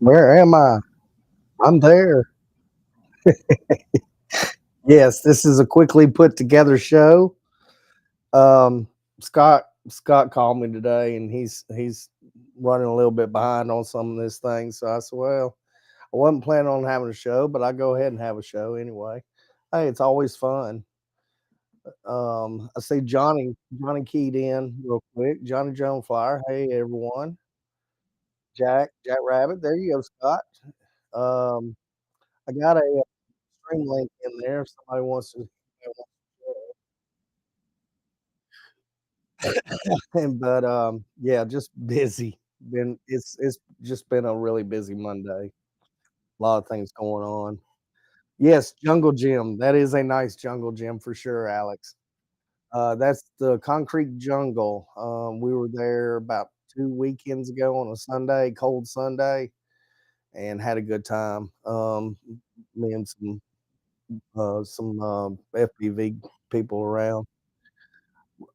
Where am I? I'm there. Yes, this is a quickly put together show. Um, Scott called me today, and he's running a little bit behind on some of this thing. So I said, well, I wasn't planning on having a show, but I go ahead and have a show anyway. Hey, it's always fun. I see Johnny keyed in real quick. Johnny Jones Flyer. Hey everyone. Jack Rabbit. There you go, Scott. Um, I got a stream link in there if somebody wants to. But yeah, just busy. Been it's just been a really busy Monday. A lot of things going on. Yes, Jungle Gym. That is a nice jungle gym for sure, Alex. That's the Concrete Jungle. We were there about 2 weekends ago on a Sunday, cold Sunday, and had a good time. Me and some FPV people around.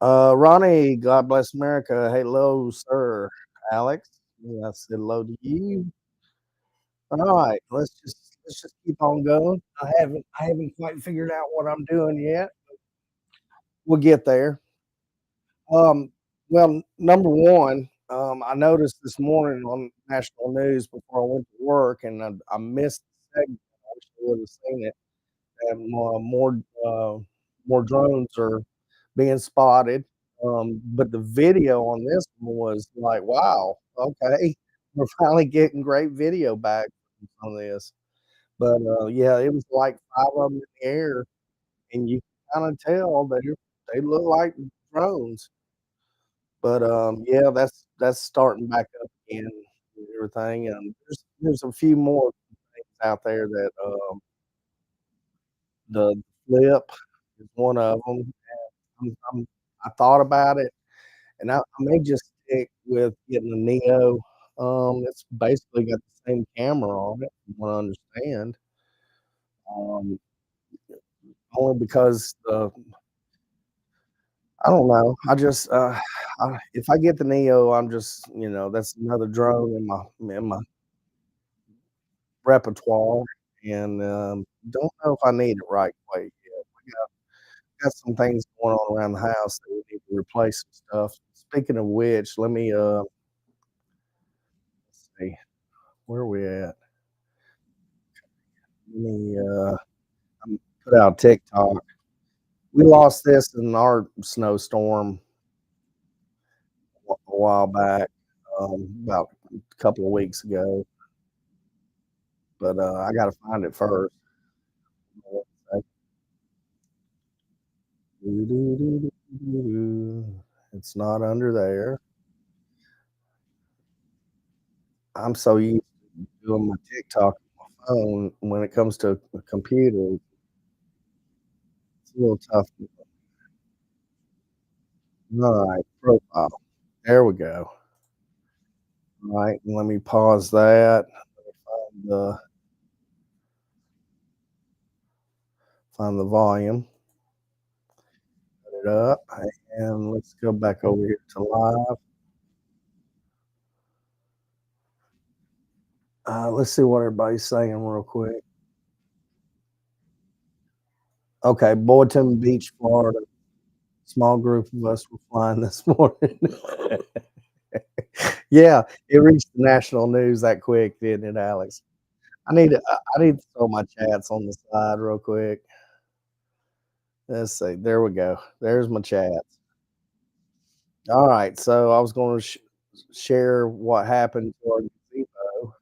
Ronnie, God bless America. Hello, sir. Alex, yeah, I said hello to you. All right, let's just keep on going. I haven't quite figured out what I'm doing yet. We'll get there. Um, well, number one, I noticed this morning on national news before I went to work, and I missed the segment. I wish I would have seen it. That uh, more drones are being spotted. But the video on this one was like, wow, okay, we're finally getting great video back on this. But yeah, it was like five of them in the air, and you can kind of tell they look like drones. But yeah, that's starting back up again and everything. And there's a few more things out there that the flip is one of them. I thought about it, and I may just stick with getting a Neo. It's basically got the same camera on it, from what I understand. Um, only because I don't know. If I get the Neo, I'm just that's another drone in my repertoire, and don't know if I need it right quite yet. We got some things going on around the house that we need to replace some stuff. Speaking of which, let me see where are we at. Let me put out TikTok. We lost this in our snowstorm a while back, about a couple of weeks ago, but I got to find it first. It's not under there. I'm so used to doing my TikTok on my phone. When it comes to a computer, it's a little tough. All right, profile. There we go. All right, let me pause that. The find the volume. Put it up, and let's go back over here to live. Let's see what everybody's saying real quick. Okay, Boynton Beach, Florida. Small group of us were flying this morning. Yeah, it reached the national news that quick, didn't it, Alex? I need to throw my chats on the side real quick. Let's see. There we go. There's my chats. All right. So I was going to share what happened to our gazebo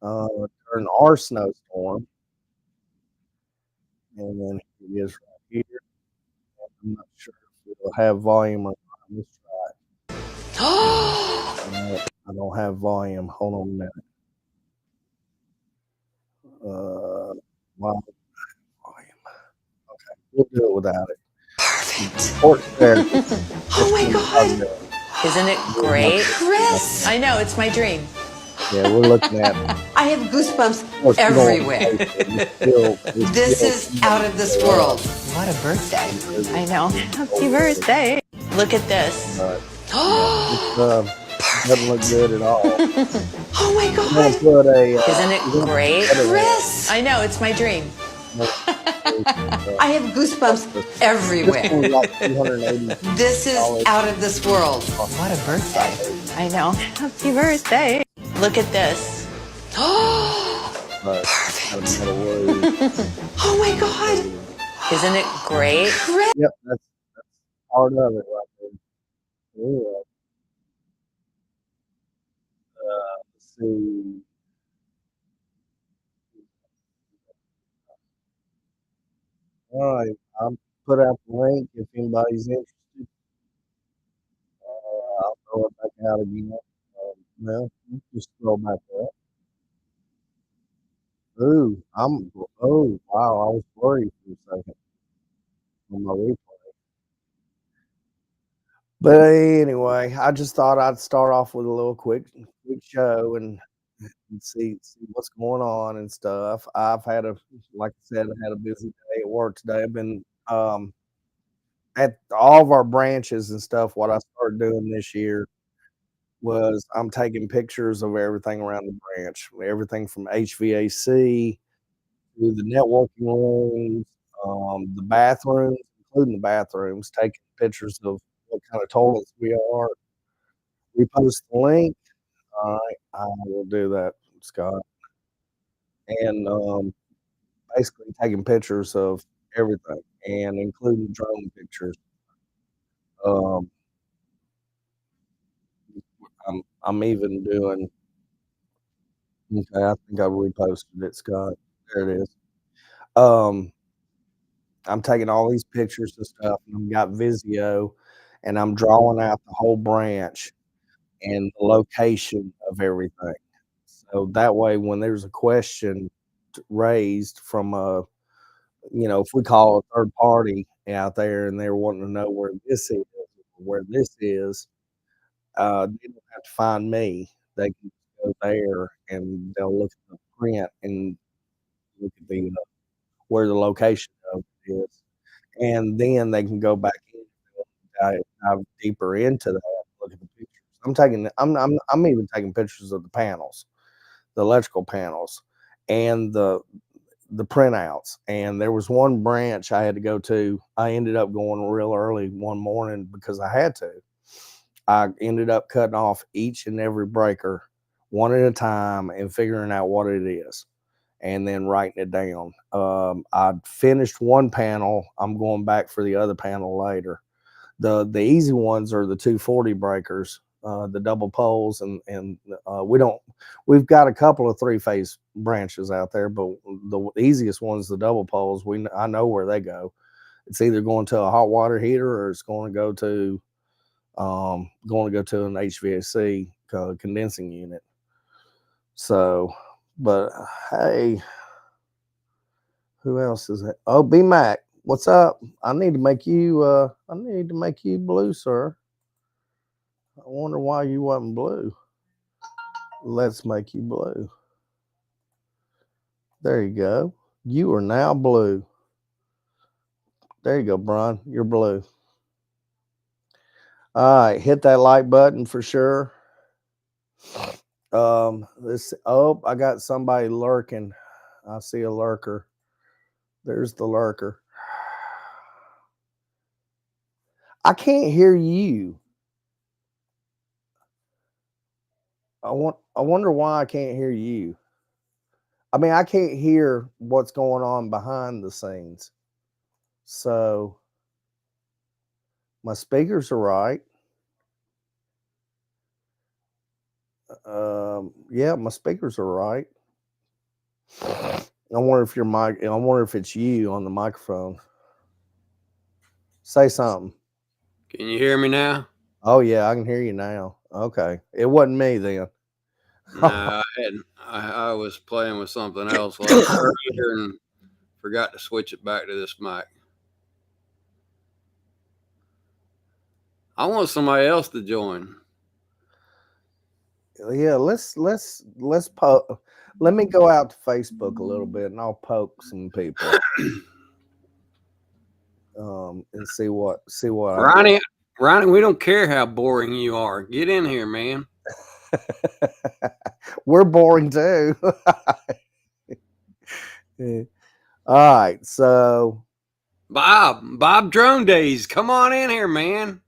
during our snowstorm, and then here it is right here. I'm not sure if it'll have volume or not. Let's try. No, I don't have volume. Hold on a minute. Wow, volume. Okay, we'll do it without it. Port there. Oh my God. Isn't it great? Chris! I know, it's my dream. Yeah, we're looking at I have goosebumps of course, we don't everywhere. it's This still is out of this world. What a birthday. I know. Happy birthday. Look at this. It's doesn't look good at all. Oh my I'm gonna God. put a. Isn't it great? Chris. I know, it's my dream. I have goosebumps This everywhere. one's like $280. This is out of this world. What a birthday. I know. Happy birthday. Look at this. But Perfect. perfect. Oh my God. Isn't it great? Chris. Yep, that's part of it right there. Yeah. Let's see. All right, I'll put out the link if anybody's interested. I'll throw it back out again. Well, just scroll back up. Ooh, oh, wow, I was worried for a second on my replay. But anyway, I just thought I'd start off with a little quick show and see what's going on and stuff. Like I said, I had a busy day at work today. I've been at all of our branches and stuff. What I started doing this year was I'm taking pictures of everything around the branch, everything from HVAC to the networking rooms, the bathrooms, including the bathrooms, taking pictures of what kind of toilets we are. Repost the link. All right, I will do that, Scott. And basically taking pictures of everything and including drone pictures. Um, I'm even doing. Okay, I think I reposted it, Scott. There it is. Um, I'm taking all these pictures and stuff, and I've got Visio, and I'm drawing out the whole branch and the location of everything. So that way, when there's a question raised from if we call a third party out there and they're wanting to know where this is, where this is, they don't have to find me. They can go there and they'll look at the print and look at the where the location of it is, and then they can go back in and dive deeper into that, look at the pictures. I'm even taking pictures of the panels, the electrical panels, and the printouts. And there was one branch I had to go to. I ended up going real early one morning because I had to. I ended up cutting off each and every breaker one at a time and figuring out what it is and then writing it down. I finished one panel. I'm going back for the other panel later. The easy ones are the 240 breakers, the double poles, and we've got a couple of three-phase branches out there, but the easiest one's the double poles. I know where they go. It's either going to a hot water heater or it's going to go to an HVAC condensing unit. So, but hey, who else is it? Oh, B Mac, what's up? I need to make you blue, sir. I wonder why you wasn't blue. Let's make you blue. There you go. You are now blue. There you go, Brian. You're blue. All right, hit that like button for sure. I got somebody lurking. I see a lurker. There's the lurker. I can't hear you. I wonder why I can't hear you. I mean, I can't hear what's going on behind the scenes. So my speakers are right. Yeah, my speakers are right. I wonder if it's you on the microphone. Say something. Can you hear me now? Oh yeah, I can hear you now. Okay. It wasn't me then. No, I hadn't. I was playing with something else like earlier and forgot to switch it back to this mic. I want somebody else to join. Yeah, let's poke. Let me go out to Facebook a little bit and I'll poke some people. And see what Ronnie, we don't care how boring you are. Get in here, man. We're boring too. Yeah. All right, so Bob Drone Days, come on in here, man.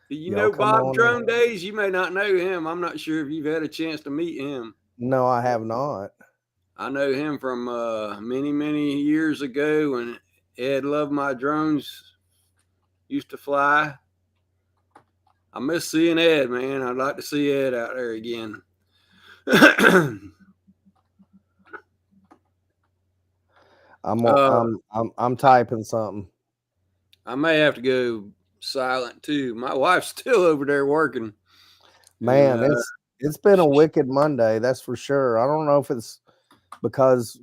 Do you y'all know come Bob on in. Drone Days? You may not know him. I'm not sure if you've had a chance to meet him. No, I have not. I know him from many years ago when Ed Love My Drones used to fly. I miss seeing Ed, man. I'd like to see Ed out there again. I'm typing something. I may have to go silent too. My wife's still over there working. Man, And, it's been a wicked Monday, that's for sure. I don't know if it's because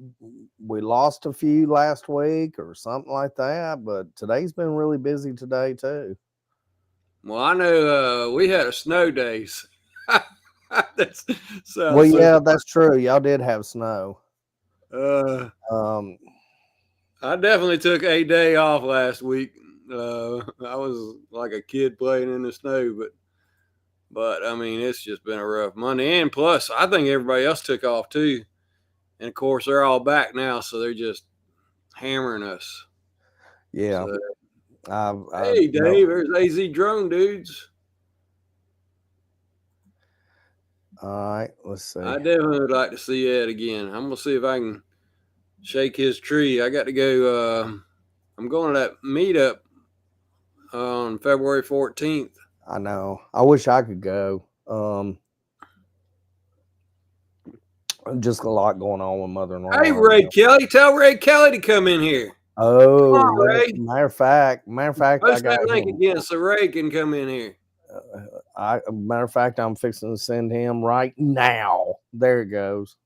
we lost a few last week or something like that, but today's been really busy today too. well, I know we had a snow days. That Well, sounds so. yeah, that's true. Y'all did have snow. I definitely took a day off last week. I was like a kid playing in the snow, but I mean, it's just been a rough Monday. And plus, I think everybody else took off too. And of course, they're all back now, so they're just hammering us. Yeah. So, I hey, Dave, know. there's AZ Drone Dudes. All right, let's see. I definitely would like to see Ed again. I'm gonna see if I can shake his tree. I got to go. I'm going to that meetup on February 14th. I know. I wish I could go. Just a lot going on with Mother Norma. Hey, Ray Kelly, tell Ray Kelly to come in here. Oh, Come on, Ray. matter of fact, Post I got that link him. again so Ray can come in here. Matter of fact, I'm fixing to send him right now. There it goes.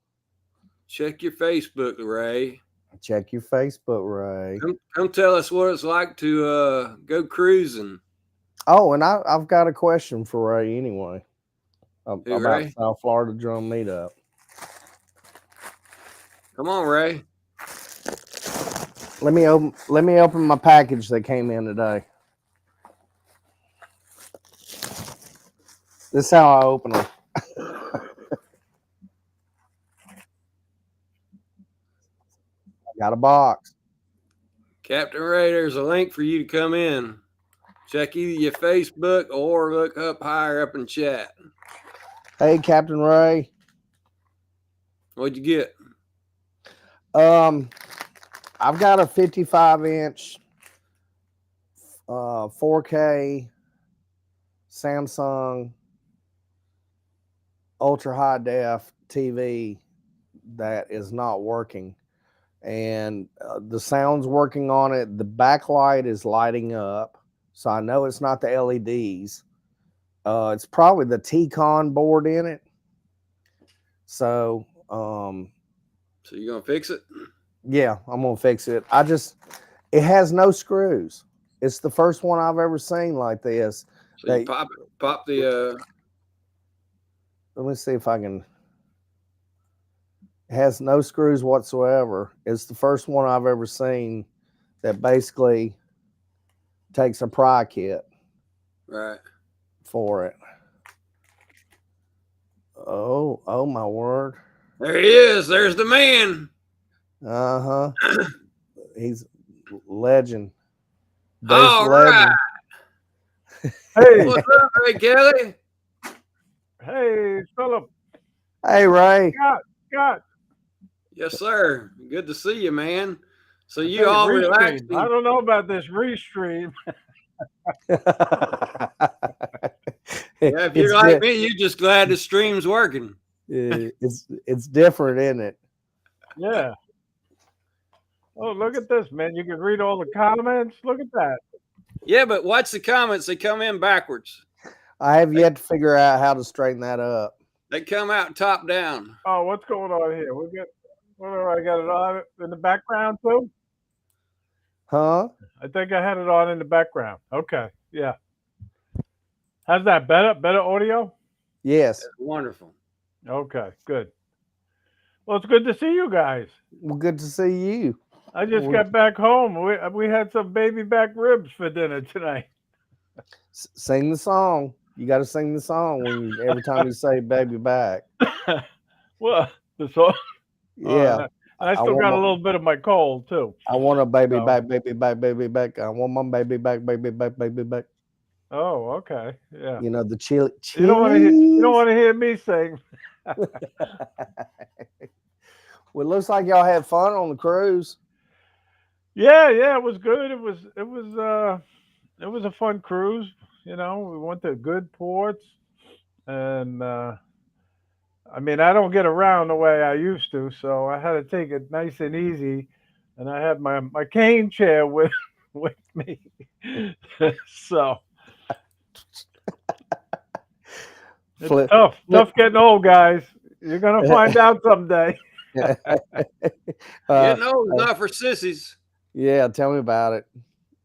Check your Facebook, Ray. Check your Facebook, Ray. Come tell us what it's like to go cruising. Oh, and I've got a question for Ray anyway. Who, About Ray? South Florida Drum Meetup. Come on, Ray. Let me open my package that came in today. This is how I open them. I got a box. Captain Ray, there's a link for you to come in. Check either your Facebook or look up higher up in chat. Hey, Captain Ray. What'd you get? I've got a 55-inch 4K Samsung ultra high def TV that is not working, and the sound's working on it. The backlight is lighting up, so I know it's not the LEDs. It's probably the T-Con board in it. So you're gonna fix it? Yeah, I'm gonna fix it. It has no screws. It's the first one I've ever seen like this. So you pop the. Let me see if I can. It has no screws whatsoever. It's the first one I've ever seen that basically takes a pry kit. Right. For it. Oh my word. There he is. There's the man. Uh-huh. He's legend. All legend. Right. Hey. What's up, Ray Kelly? Hey, Philip. Hey, Ray. Scott. Yes, sir. Good to see you, man. So you all relaxed. I don't know about this restream. Yeah, if you're like me, you're just glad the stream's working. It's different, isn't it? Yeah. Oh, look at this, man. You can read all the comments. Look at that. Yeah, but watch the comments. They come in backwards. I have yet to figure out how to straighten that up. They come out top down. Oh, what's going on here? I got it on in the background too? Huh? I think I had it on in the background. Okay. Yeah. How's that? Better audio? Yes. That's wonderful. Okay, good. Well, it's good to see you guys. Well, good to see you. I just got back home. We had some baby back ribs for dinner tonight. Sing the song. You got to sing the song every time you say "baby back." Well, the song. Yeah, And I I still want got a my, little bit of my cold too. I want a baby So, back, baby back, baby back. I want my baby back, baby back, baby back. oh, okay, yeah. You know the chili You don't want to hear. You don't chilies. want to hear me sing. Well, it looks like y'all had fun on the cruise. Yeah, yeah, it was good. It was a fun cruise. You know, we went to good ports, and I mean, I don't get around the way I used to, so I had to take it nice and easy. And I had my cane chair with with me, so it's Flip, flip. tough getting old, guys. You're gonna find out someday. uh, Getting old is not for sissies. yeah, tell me about it.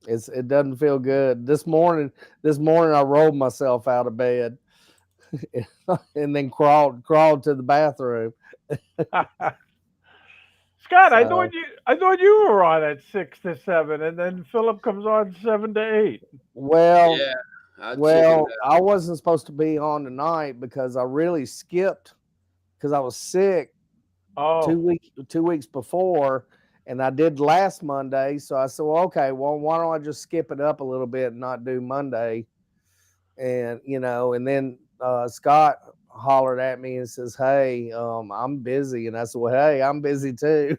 It doesn't feel good. This morning I rolled myself out of bed and then crawled to the bathroom. Scott, So I thought you were on at 6 to 7, and then Philip comes on 7 to 8. well, Yeah, I chickened out. I wasn't supposed to be on tonight because I really skipped because I was sick Oh, 2 weeks before, and I did last Monday. So I said, well, okay, well, why don't I just skip it up a little bit and not do Monday? And and then Scott hollered at me and says, "Hey, I'm busy," and I said, "Well, hey, I'm busy too."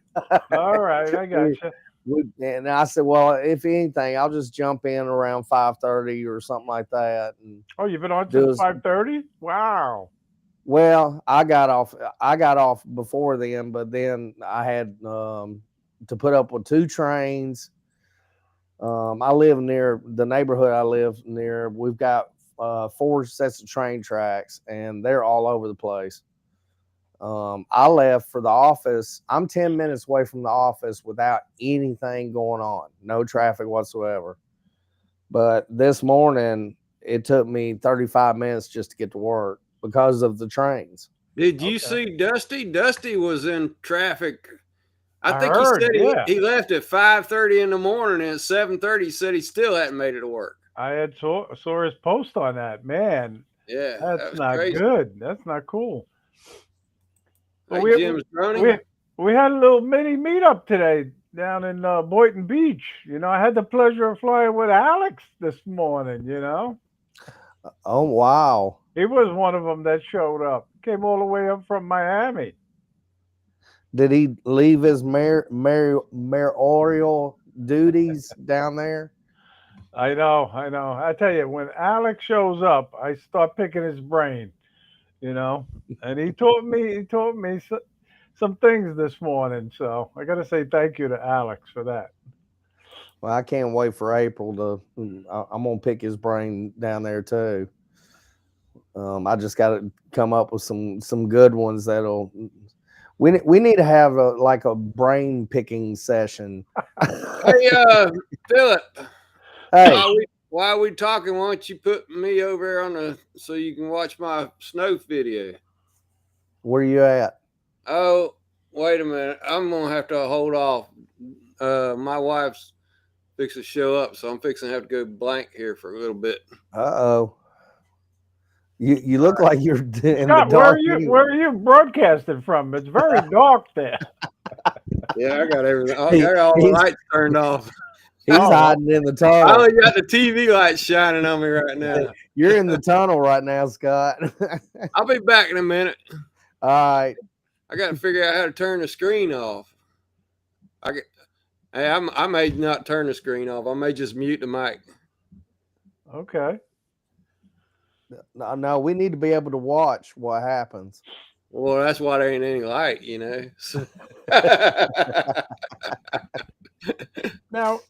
all right, I got we, you. and I said, "Well, if anything, I'll just jump in around 5:30 or something like that and Oh, you've been on since do." 5:30. Wow. Well, I got off. I got off before then, but then I had to put up with 2 trains. I live near the neighborhood I live near. We've got 4 sets of train tracks, and they're all over the place. I left for the office. I'm 10 minutes away from the office without anything going on, no traffic whatsoever. But this morning, it took me 35 minutes just to get to work because of the trains. Did you Okay. see Dusty? Dusty was in traffic. I I think he said heard. Yeah, he left at 5:30 in the morning, and at 7:30 he said he still hadn't made it to work. I had saw his post on that. Man, Yeah, that that's was not crazy. good. That's not cool. But Hey, Jim's we Droney. we had a little mini meetup today down in Boynton Beach. You know, I had the pleasure of flying with Alex this morning. You know, Oh, wow. he was one of them that showed up. Came all the way up from Miami. Did he leave his mayoral duties down there? I know, I know. I tell you, when Alex shows up, I start picking his brain. You know, and he taught me some things this morning. So I got to say thank you to Alex for that. Well, I can't wait for April I'm gonna pick his brain down there too. I just got to come up with some good ones that'll. We need to have like a brain picking session. Hey, Philip. Hey, While we talking, why don't you put me over there on the so you can watch my snow video? where you at? Oh, wait a minute. I'm gonna have to hold off. My wife's fixing to show up, so I'm fixing to have to go blank here for a little bit. Uh-oh. You look like you're in the Scott, dark. where are you broadcasting from? It's very dark there. Yeah, I got everything. I He, got all the he's lights turned off. he's Oh, hiding in the I tunnel. only got the TV lights shining on me right now. You're in the tunnel right now, Scott. I'll be back in a minute. All right. I got to figure out how to turn the screen off. Hey, I may not turn the screen off. I may just mute the mic. okay. No, we need to be able to watch what happens. Well, that's why there ain't any light, you know. Now,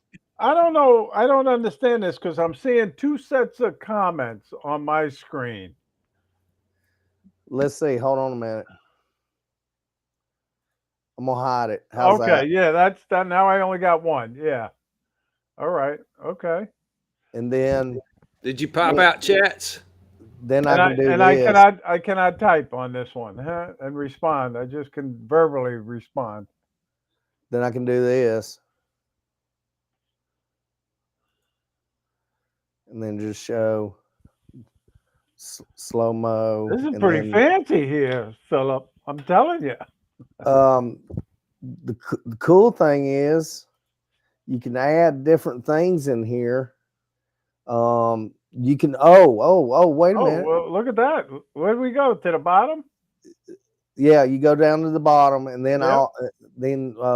I don't know. I don't understand this because I'm seeing 2 sets of comments on my screen. Let's see. Hold on a minute. I'm gonna hide it. How's Okay, that? yeah, that's done. Now I only got one. Yeah. All right. Okay. And then Did you pop out chats? I can do this. I cannot type on this one, huh? And respond. I just can verbally respond. Then I can do this. And then just show. slow mo, This is and pretty then fancy here, Philip. I'm telling you. um, the cool thing is you can add different things in here. You can wait a Oh, minute. well, look at that. Where do we go? To the bottom? Yeah, you go down to the bottom, and then Yep.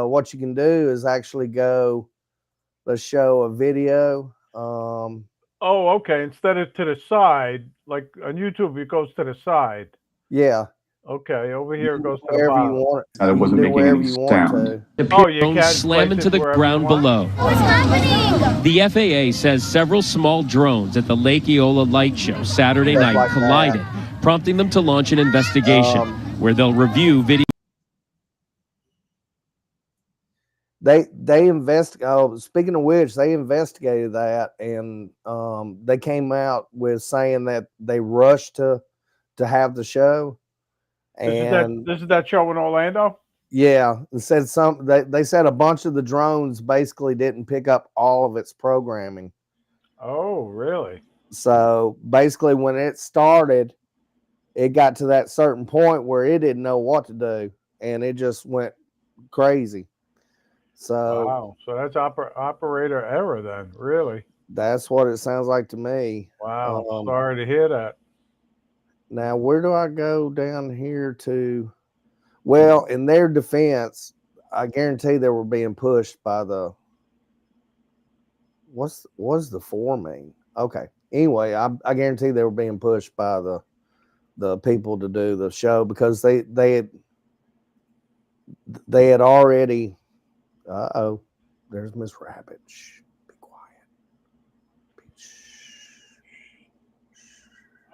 what you can do is actually go. Let's show a video. Oh, okay. Instead of to the side, like on YouTube, it goes to the side. Yeah, Okay, over you here it can do goes to the wherever you bottom. want. That it You can wasn't do making wherever any you want sound. to. Oh, you Drones can slam place into it the wherever you ground want? below. What's happening? The FAA says several small drones at the Lake Eola Light Show Saturday Stuff night like that. collided, prompting them to launch an investigation where they'll review video. They investigate. Oh, speaking of which, they investigated that, and they came out with saying that they rushed to have the show, and This is that show in Orlando? yeah, it said they said a bunch of the drones basically didn't pick up all of its programming. Oh, really? So basically, when it started, it got to that certain point where it didn't know what to do, and it just went crazy. So Wow. So that's operator error then, really? that's what it sounds like to me. Wow. Sorry to hear that. Now, where do I go down here to? Well, in their defense, I guarantee they were being pushed by the what's the four mean? Okay. Anyway, I guarantee they were being pushed by the people to do the show because they had already. There's Miss Rabbit. Shh, be quiet.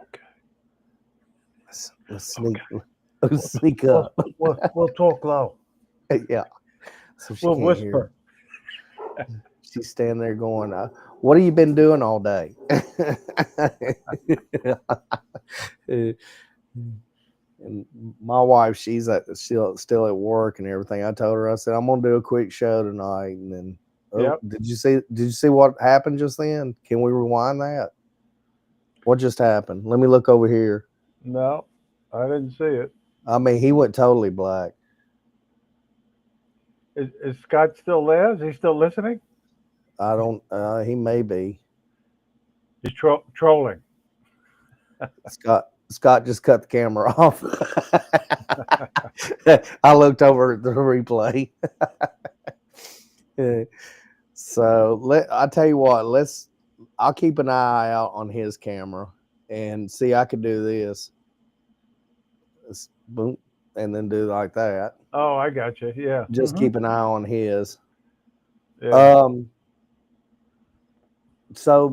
Okay. Let's sneak. Let's sneak up. We'll talk low. Yeah. So she We'll can't whisper. hear. She's standing there going, "What have you been doing all day?" And my wife, she's still at work and everything. I told her, I said, I'm gonna do a quick show tonight, and then Yep. did you see what happened just then? Can we rewind that? What just happened? Let me look over here. No, I didn't see it. I mean, he went totally black. Is Scott still there? Is he still listening? I don't. He may be. He's trolling. Scott just cut the camera off. I looked over at the replay. So I tell you what, I'll keep an eye out on his camera and see. I could do this. Boom, and then do like that. Oh, I got you. Yeah. Just keep an eye on his. Yeah. So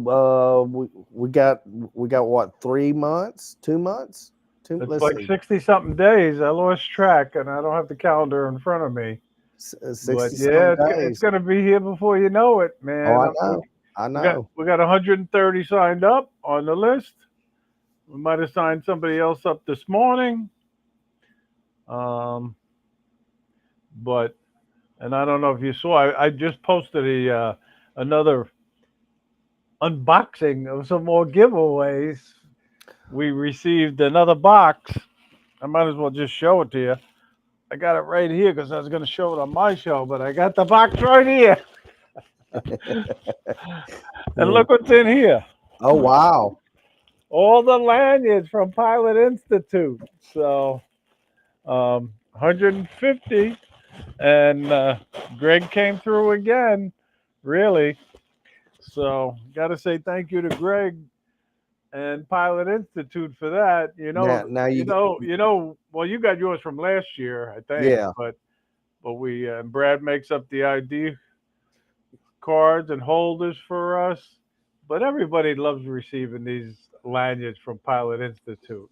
we got what, 3 months, 2 months? It's Let's like see. 60 something days. I lost track and I don't have the calendar in front of me. 60 But yeah, some it's days. going to be here before you know it, man. Oh, I know. We got 130 signed up on the list. We might have signed somebody else up this morning. But, and I don't know if you saw, I just posted another unboxing of some more giveaways. We received another box. I might as well just show it to you. I got it right here because I was going to show it on my show, but I got the box right here. And look what's in here. Oh, wow. All the lanyards from Pilot Institute. So 150. And Greg came through again, really. So got to say thank you to Greg and Pilot Institute for that. Well, you got yours from last year, I think. Yeah. But we Brad makes up the ID cards and holders for us. But everybody loves receiving these lanyards from Pilot Institute.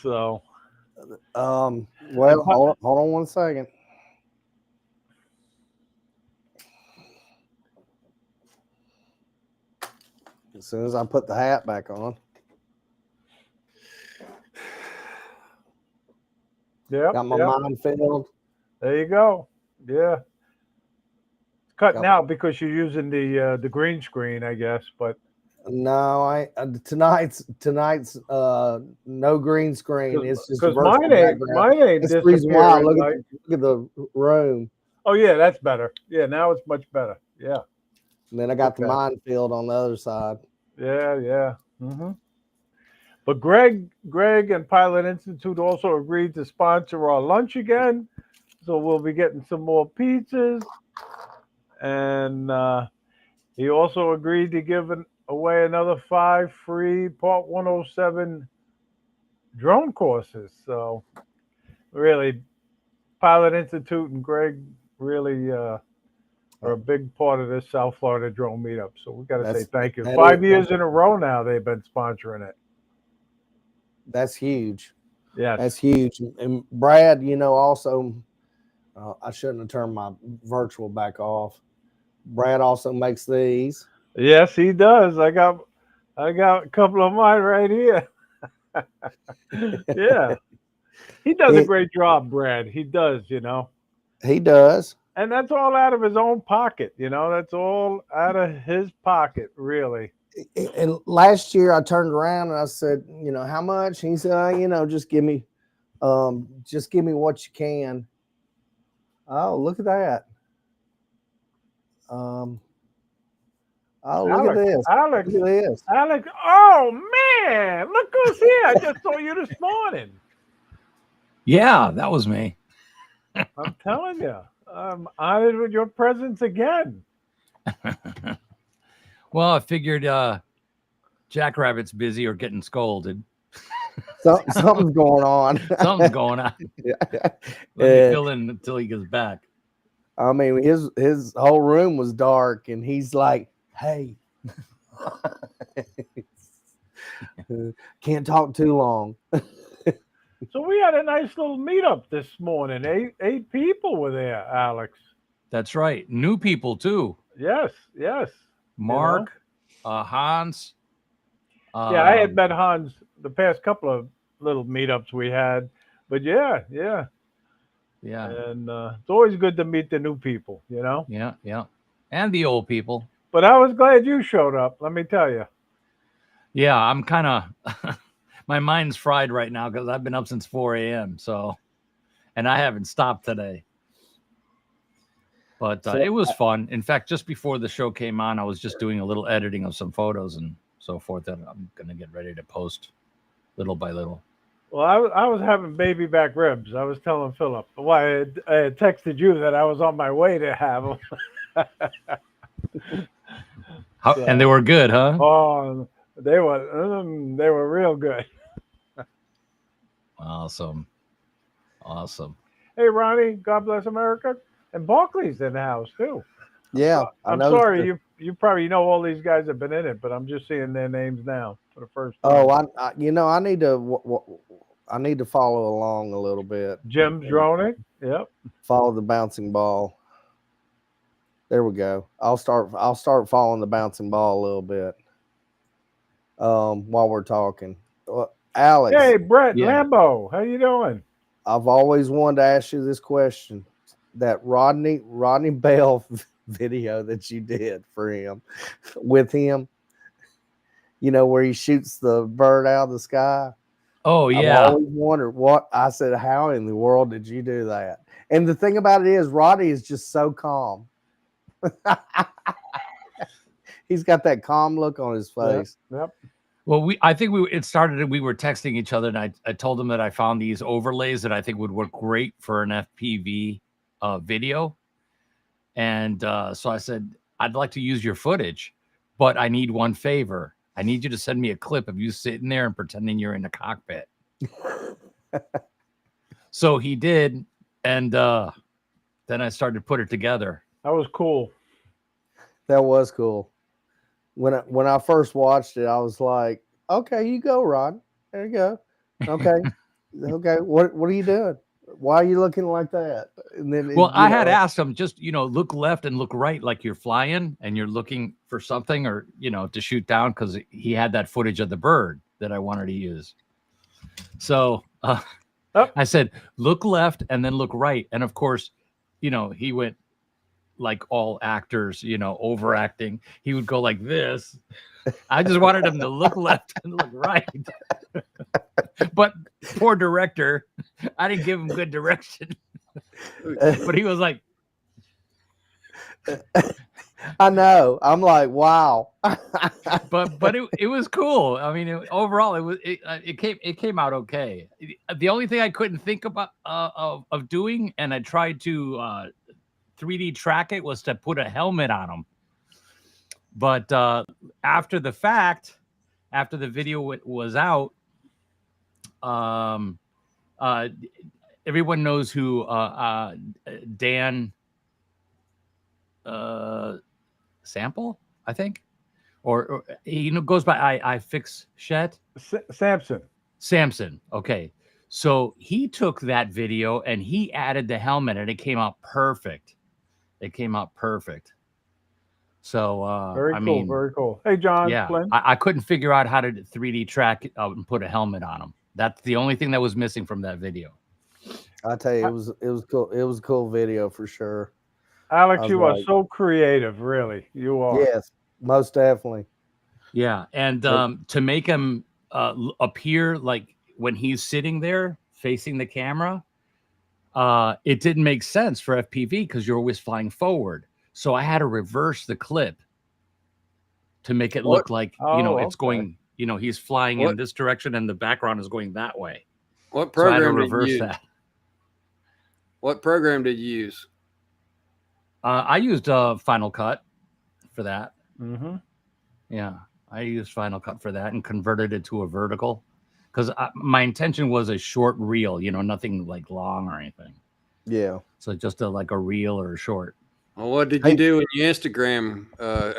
So, well, hold on 1 second. As soon as I put the hat back on. yeah, Got my mind filled. there you go. Yeah. It's cutting out because you're using the green screen, I guess. But No, tonight's no green screen. It's just Because virtual background. mine ain't That's the reason why. disappearing. Look at the room. Oh yeah, that's better. Yeah, now it's much better. Yeah. And then I got the minefield on the other side. Yeah. But Greg and Pilot Institute also agreed to sponsor our lunch again. So we'll be getting some more pizzas. And he also agreed to give away another 5 free Part 107 drone courses. So really, Pilot Institute and Greg really are a big part of this South Florida drone meetup. So we got to say thank you. 5 years in a row now they've been sponsoring it. That's huge. Yeah, that's huge. And Brad, also, I shouldn't have turned my virtual back off. Brad also makes these. Yes, he does. I got a couple of mine right here. Yeah, he does a great job, Brad. He does, He does. And that's all out of his own pocket, That's all out of his pocket, really. And last year I turned around and I said, how much? He said, just give me what you can. Oh, look at that. Oh, look at this. Alex, look at this. Alex. Oh man, look who's here. I just saw you this morning. Yeah, that was me. I'm telling you. I'm honored with your presence again. Well, I figured Jackrabbit's busy or getting scolded. Something's going on. Something's going on. Let me fill in until he gets back. I mean, his whole room was dark, and he's like, "Hey, can't talk too long." So we had a nice little meetup this morning. Eight people were there, Alex. That's right. New people too. Yes. Mark, Hans. Yeah, I had met Hans the past couple of little meetups we had, but yeah. And it's always good to meet the new people, Yeah. And the old people. But I was glad you showed up. Let me tell you. Yeah, I'm kind of. My mind's fried right now because I've been up since 4 a.m. And I haven't stopped today. But it was fun. In fact, just before the show came on, I was just doing a little editing of some photos and so forth that I'm going to get ready to post little by little. Well, I was having baby back ribs. I was telling Philip. Why I had texted you that I was on my way to have them. And they were good, huh? Oh, they were real good. Awesome. Hey, Ronnie, God bless America. And Barkley's in the house, too. Yeah. I'm sorry. You probably know all these guys have been in it, but I'm just seeing their names now for the first time. Oh, I need to follow along a little bit. Jim's droning. Yep. Follow the bouncing ball. There we go. I'll start following the bouncing ball a little bit. While we're talking. Alex. Hey, Brett Lambo, how you doing? I've always wanted to ask you this question. That Rodney Bell video that you did for him, with him, where he shoots the bird out of the sky. Oh, yeah. I've always wondered I said, how in the world did you do that? And the thing about it is, Rodney is just so calm. He's got that calm look on his face. Yep. Well, we were texting each other, and I told him that I found these overlays that I think would work great for an FPV video. And so I said, I'd like to use your footage, but I need one favor. I need you to send me a clip of you sitting there and pretending you're in the cockpit. So he did. And then I started to put it together. That was cool. That was cool. When I first watched it, I was like, okay, you go, Rod. There you go. Okay. Okay. What are you doing? Why are you looking like that? And then, I had asked him, just, look left and look right, like you're flying and you're looking for something or, to shoot down, because he had that footage of the bird that I wanted to use. So I said, look left and then look right. And of course, he went like all actors, you know, overacting. He would go like this. I just wanted him to look left and look right. But poor director, I didn't give him good direction. But he was like, I know. I'm like, wow. but it was cool. I mean, overall, it came out okay. The only thing I couldn't think about of doing, and I tried to 3D track it, was to put a helmet on him. But after the fact, after the video was out, everyone knows who Dan Sample, I think, or he goes by I fix Shet. Samson. Okay, so he took that video and he added the helmet, and it came out perfect. So very cool. Hey, John. Yeah, Flynn. I couldn't figure out how to 3D track and put a helmet on him. That's the only thing that was missing from that video. I tell you, it was cool. It was a cool video for sure. Alex, you are so creative, really. You are. Yes, most definitely. Yeah, and to make him appear like when he's sitting there facing the camera, it didn't make sense for FPV because you're always flying forward. So I had to reverse the clip to make it look like, it's going, he's flying in this direction and the background is going that way. What program so I had to reverse that. What program did you use? I used Final Cut for that. Mm-hmm. Yeah, I used Final Cut for that and converted it to a vertical because my intention was a short reel, nothing like long or anything. Yeah. So just like a reel or a short. Well, what did you do when your Instagram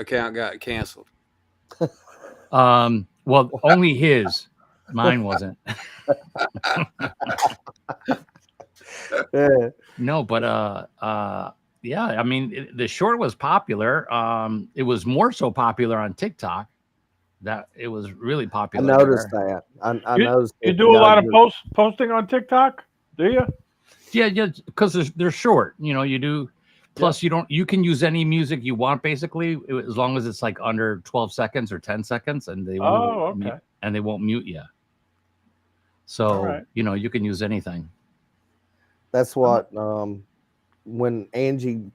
account got canceled? Well, only his. Mine wasn't. No, but yeah, I mean, the short was popular. It was more so popular on TikTok. That it was really popular. I noticed that. I noticed. You do a lot of posting on TikTok, do you? Yeah, because they're short. You do. Plus, you can use any music you want, basically, as long as it's like under 12 seconds or 10 seconds, and they won't mute you. So you can use anything. That's what when Angie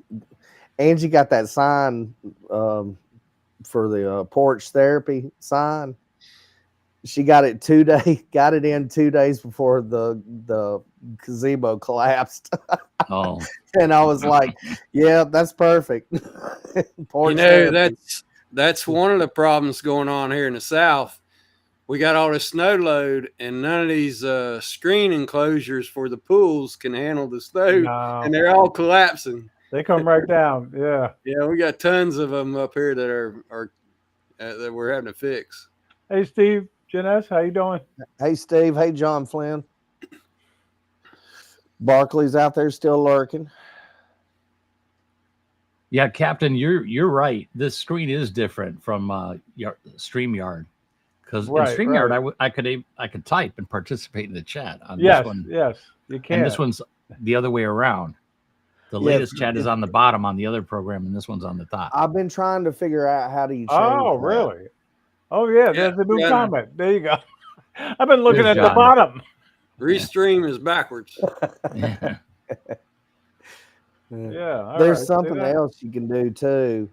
got that sign for the porch therapy sign. She got it in 2 days before the gazebo collapsed. Oh. And I was like, yeah, that's perfect. That's one of the problems going on here in the South. We got all this snow load, and none of these screen enclosures for the pools can handle the snow, and they're all collapsing. They come right down. Yeah. Yeah, we got tons of them up here that are that we're having to fix. Hey, Steve, Janess, how you doing? Hey, Steve. Hey, John Flynn. Barkley's out there still lurking. Yeah, Captain, you're right. This screen is different from your StreamYard, because in StreamYard I could type and participate in the chat. On this one, yes, you can. And this one's the other way around. The latest chat is on the bottom on the other program, and this one's on the top. I've been trying to figure out how do you change that. Really? Oh, yeah, there's a new comment. There you go. I've been looking at John. the bottom. Restream is backwards. Yeah. There's something else you can do too.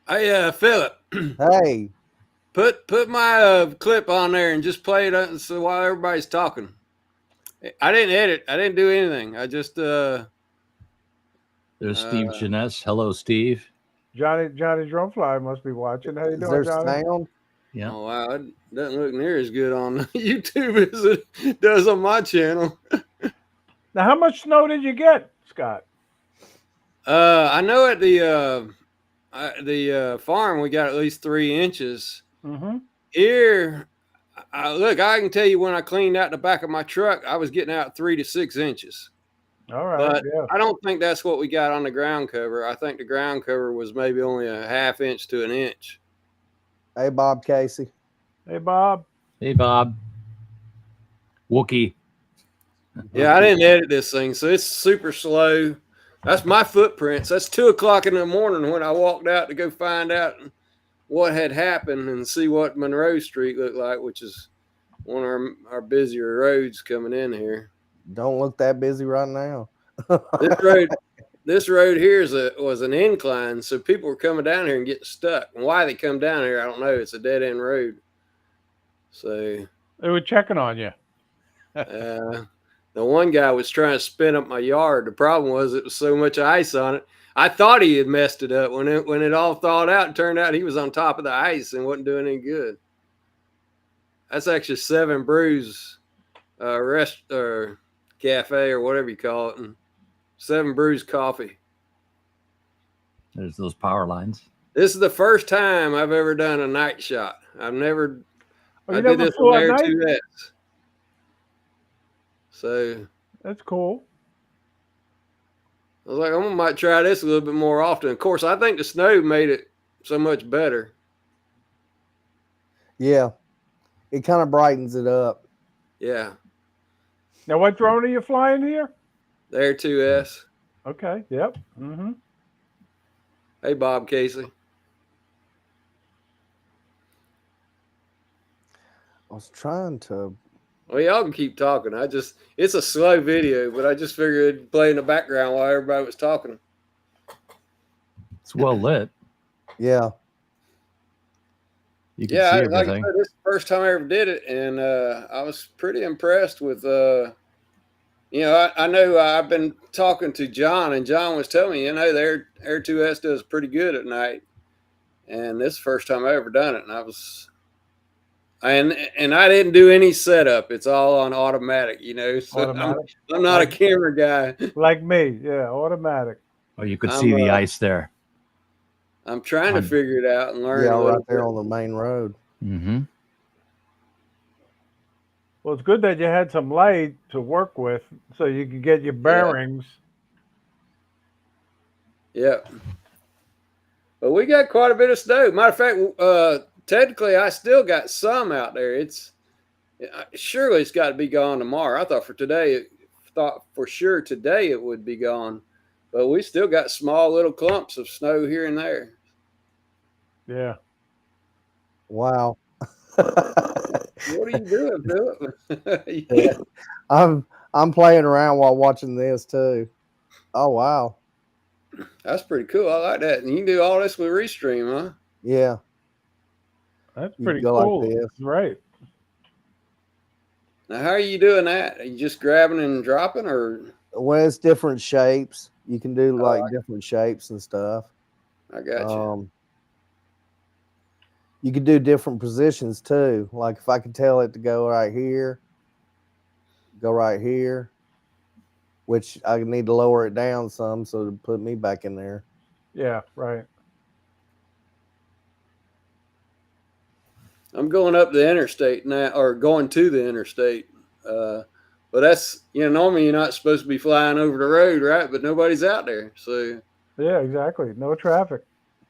Hey, Philip. Hey. Put my clip on there and just play it so while everybody's talking. I didn't edit. I didn't do anything. I just There's Steve Janess. Hello, Steve. Johnny Drumfly must be watching. How you doing, Johnny? Sound? Yeah. Oh wow, it doesn't look near as good on YouTube as it does on my channel. Now, how much snow did you get, Scott? I know at the farm we got at least 3 inches. Mm-hmm. Here, look, I can tell you when I cleaned out the back of my truck, I was getting out 3 to 6 inches. All right, but I don't think that's what we got on the ground cover. I think the ground cover was maybe only a ½ inch to an inch. Hey, Bob Casey. Hey, Bob. Hey, Bob. Wookie. Yeah, I didn't edit this thing, so it's super slow. That's my footprints. That's 2 o'clock in the morning when I walked out to go find out what had happened and see what Monroe Street looked like, which is one of our busier roads coming in here. Don't look that busy right now. This road here was an incline, so people were coming down here and getting stuck. And why they come down here, I don't know. It's a dead end road. So they were checking on you. The one guy was trying to spin up my yard. The problem was it was so much ice on it. I thought he had messed it up when it all thawed out. It turned out he was on top of the ice and wasn't doing any good. That's actually 7 Brews cafe or whatever you call it, and 7 Brews coffee. There's those power lines. This is the first time I've ever done a night shot. I've never. I did this on Air 2S. So that's cool. I was like, I might try this a little bit more often. Of course, I think the snow made it so much better. Yeah, it kind of brightens it up. Yeah. Now, what drone are you flying here? The Air 2S. Okay. Yep. Mm-hmm. Hey, Bob Casey. I was trying to. Well, y'all can keep talking. It's a slow video, but I just figured it'd play in the background while everybody was talking. It's well lit. Yeah. You can see everything. Like I said, this is the first time I ever did it, and I was pretty impressed with. I know I've been talking to John, and John was telling me, the Air 2S does pretty good at night, and this is the first time I ever done it, and I was. And I didn't do any setup. It's all on automatic, So Automatic? I'm not a camera guy. Like me, yeah, automatic. Oh, you could see the ice there. I'm trying to figure it out and learn. Yeah, right there on the main road. Mm-hmm. Well, it's good that you had some light to work with, so you could get your bearings. Yeah. But we got quite a bit of snow. Matter of fact, technically, I still got some out there. Surely it's got to be gone tomorrow. I thought for sure today it would be gone, but we still got small little clumps of snow here and there. Yeah. Wow. What are you doing, Philip? Yeah. I'm playing around while watching this too. Oh wow. That's pretty cool. I like that. And you can do all this with Restream, huh? Yeah. That's pretty cool. Like this. Right. Now, how are you doing that? Are you just grabbing and dropping, or? Well, it's different shapes. You can do like different shapes and stuff. I got you. You could do different positions too. Like if I could tell it to go right here, which I need to lower it down some so to put me back in there. Yeah, right. I'm going up the interstate now, or going to the interstate. But that's, normally you're not supposed to be flying over the road, right? But nobody's out there. So. Yeah, exactly. No traffic.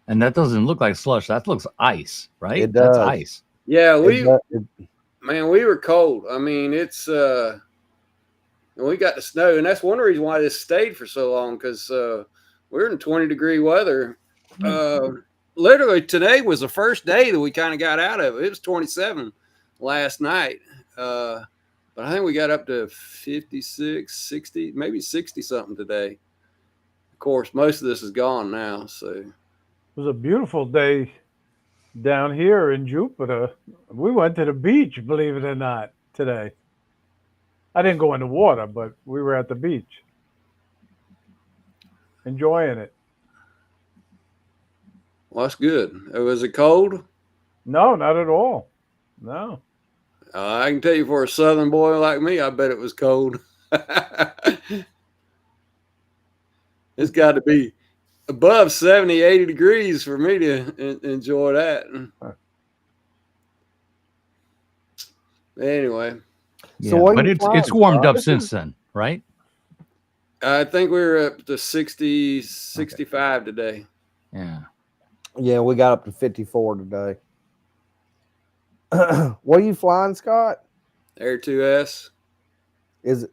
And that doesn't look like slush. That looks ice, right? It does. That's ice. Yeah, we were cold. I mean, it's and we got the snow, and that's one reason why this stayed for so long, because we're in 20-degree weather. Literally today was the first day that we kind of got out of it. It was 27 last night, but I think we got up to 56, 60, maybe 60 something today. Of course, most of this is gone now, so. It was a beautiful day down here in Jupiter. We went to the beach, believe it or not, today. I didn't go in the water, but we were at the beach, enjoying it. Well, that's good. Was it cold? No, not at all. No. I can tell you, for a southern boy like me, I bet it was cold. It's got to be above 70, 80 degrees for me to enjoy that. Anyway. Yeah, so but it's warmed up since then, right? I think we were up to 60, 65 today. Yeah. Yeah, we got up to 54 today. What are you flying, Scott? Air 2S. Is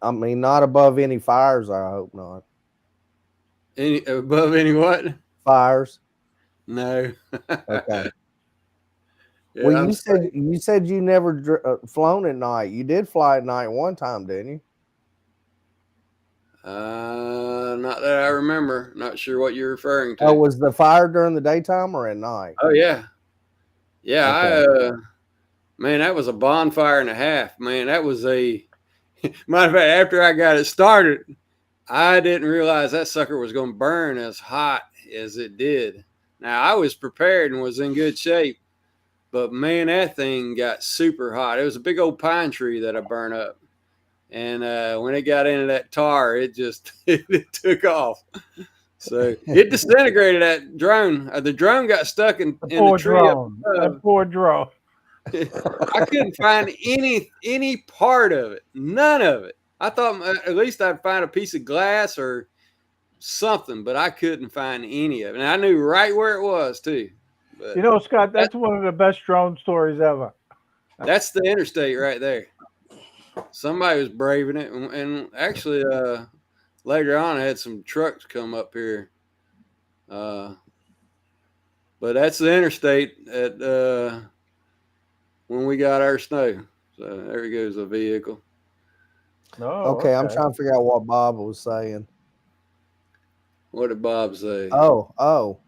not above any fires, I hope not. Any above any what? Fires. No. Okay. Yeah, Well, I'm you said you never flown at night. You did fly at night one time, didn't you? not that I remember. Not sure what you're referring to. Oh, was the fire during the daytime or at night? Oh yeah, yeah. Okay. Man, that was a bonfire and a half. Man, that was a matter of fact. After I got it started, I didn't realize that sucker was going to burn as hot as it did. Now I was prepared and was in good shape, but man, that thing got super hot. It was a big old pine tree that I burned up. And when it got into that tar, it just it took off. So it disintegrated that drone. The drone got stuck in the tree. That poor drone. I couldn't find any part of it. None of it. I thought at least I'd find a piece of glass or something, but I couldn't find any of it. And I knew right where it was too. But you know, Scott, that's one of the best drone stories ever. That's the interstate right there. Somebody was braving it, and actually, later on, I had some trucks come up here. But that's the interstate at when we got our snow. So there goes a vehicle. Oh, okay, I'm trying to figure out what Bob was saying. What did Bob say? Oh.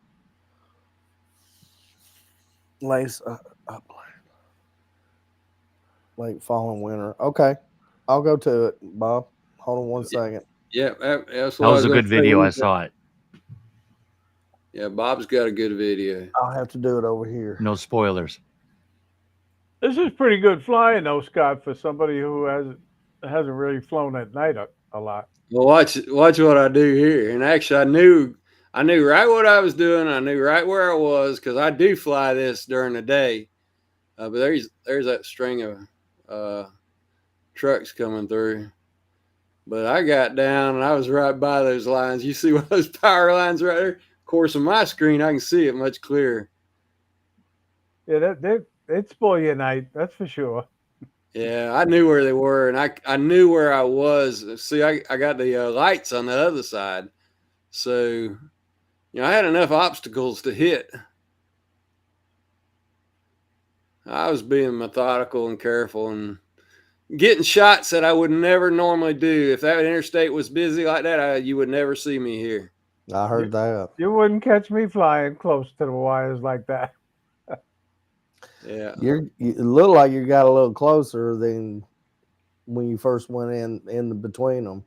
Lace up. Late fall and winter. Okay. I'll go to it, Bob. Hold on one second. Yeah, that's that was a good video. I saw it. Yeah, Bob's got a good video. I'll have to do it over here. No spoilers. This is pretty good flying, though, Scott, for somebody who hasn't really flown at night a lot. Well, watch what I do here. And actually, I knew right what I was doing. I knew right where I was because I do fly this during the day. But there's that string of trucks coming through. But I got down and I was right by those lines. You see those power lines right there? Of course, on my screen, I can see it much clearer. Yeah, they'd spoil your night. That's for sure. Yeah, I knew where they were, and I knew where I was. See, I got the lights on the other side. So, I had enough obstacles to hit. I was being methodical and careful and getting shots that I would never normally do. If that interstate was busy like that, you would never see me here. I heard that. You wouldn't catch me flying close to the wires like that. Yeah. You look like you got a little closer than when you first went in between them.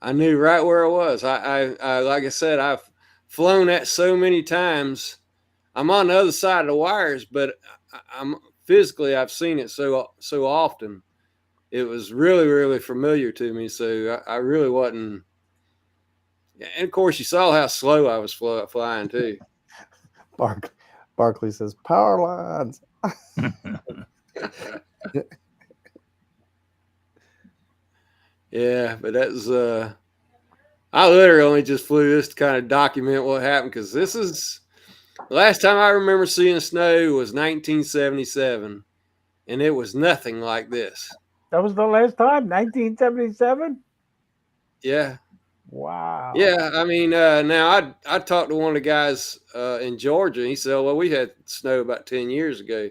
I knew right where I was. I like I said, I've flown that so many times. I'm on the other side of the wires, but I've seen it so often. It was really, really familiar to me. So I really wasn't. And of course, you saw how slow I was flying too. Barkley says power lines. Yeah, but that's I literally only just flew this to kind of document what happened because this is the last time I remember seeing snow was 1977, and it was nothing like this. That was the last time, 1977. Yeah. Wow. Yeah, I mean, now I talked to one of the guys in Georgia, and he said, "Well, we had snow about 10 years ago,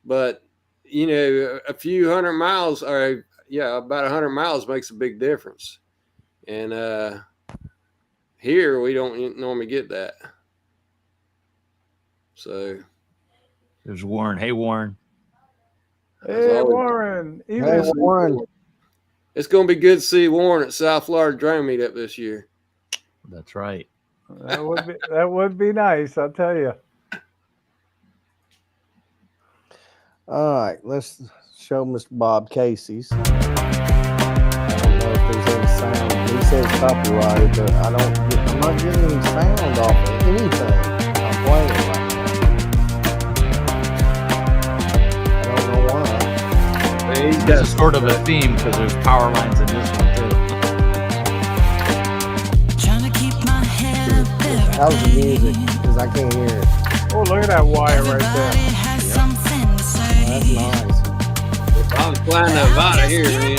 but a few hundred miles, or about 100 miles makes a big difference." And here we don't normally get that. So there's Warren. Hey, Warren. Hey, Warren. Hey, Warren. It's going to be good to see Warren at South Florida Drone Meetup this year. That's right. That would be nice, I'll tell you. All right, let's show Mr. Bob Casey's. I don't know if there's any sound. He says copyrighted, but I'm not getting any sound off of anything I'm playing right now. I don't know why. It's sort of a theme because there's power lines in this one too. How's the music? Because I can't hear it. Oh, look at that wire right there. That's nice. If I was flying Nevada here, man.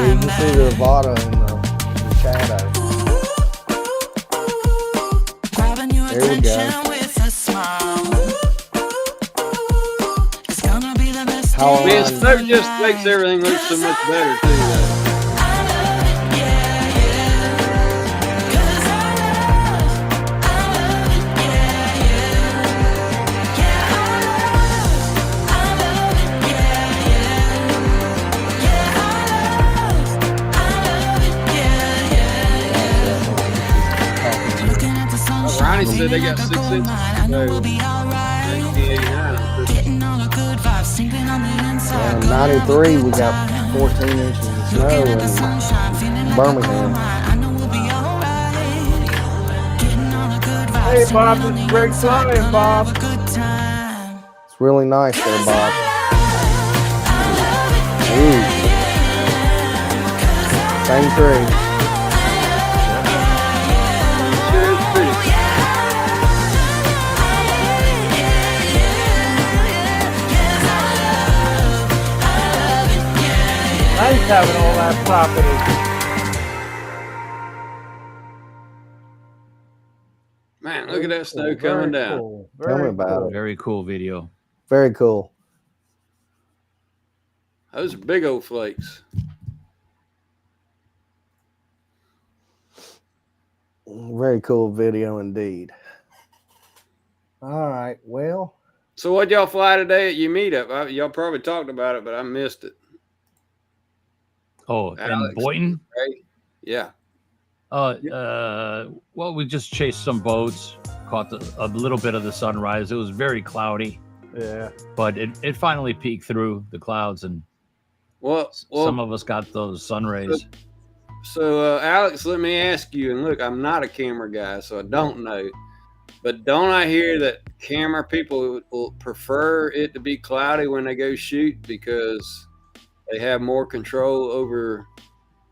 You can see the Vada in the shadow. There we go. Power Man, line. snow just makes everything look so much better too. Though. Ronnie said they got 6 inches of snow. 1989. In 93, we got 14 inches of snow in Birmingham. Hey, Bob, this is Greg flying, Bob. It's really nice there, Bob. Ooh. Same tree. Sure is pretty. Nice having all that property. Man, look at that snow coming down. Cool. Tell me about it. Very cool video. Very cool. Those are big old flakes. Very cool video indeed. All right. Well, So what y'all fly today at your meetup? Y'all probably talked about it, but I missed it. Oh, and Alex. Boynton? Right? Yeah. Well, we just chased some boats, caught a little bit of the sunrise. It was very cloudy, Yeah. but it finally peeked through the clouds, and Well, some of us got those sun rays. So, Alex, let me ask you, and look, I'm not a camera guy, so I don't know, but don't I hear that camera people will prefer it to be cloudy when they go shoot because they have more control over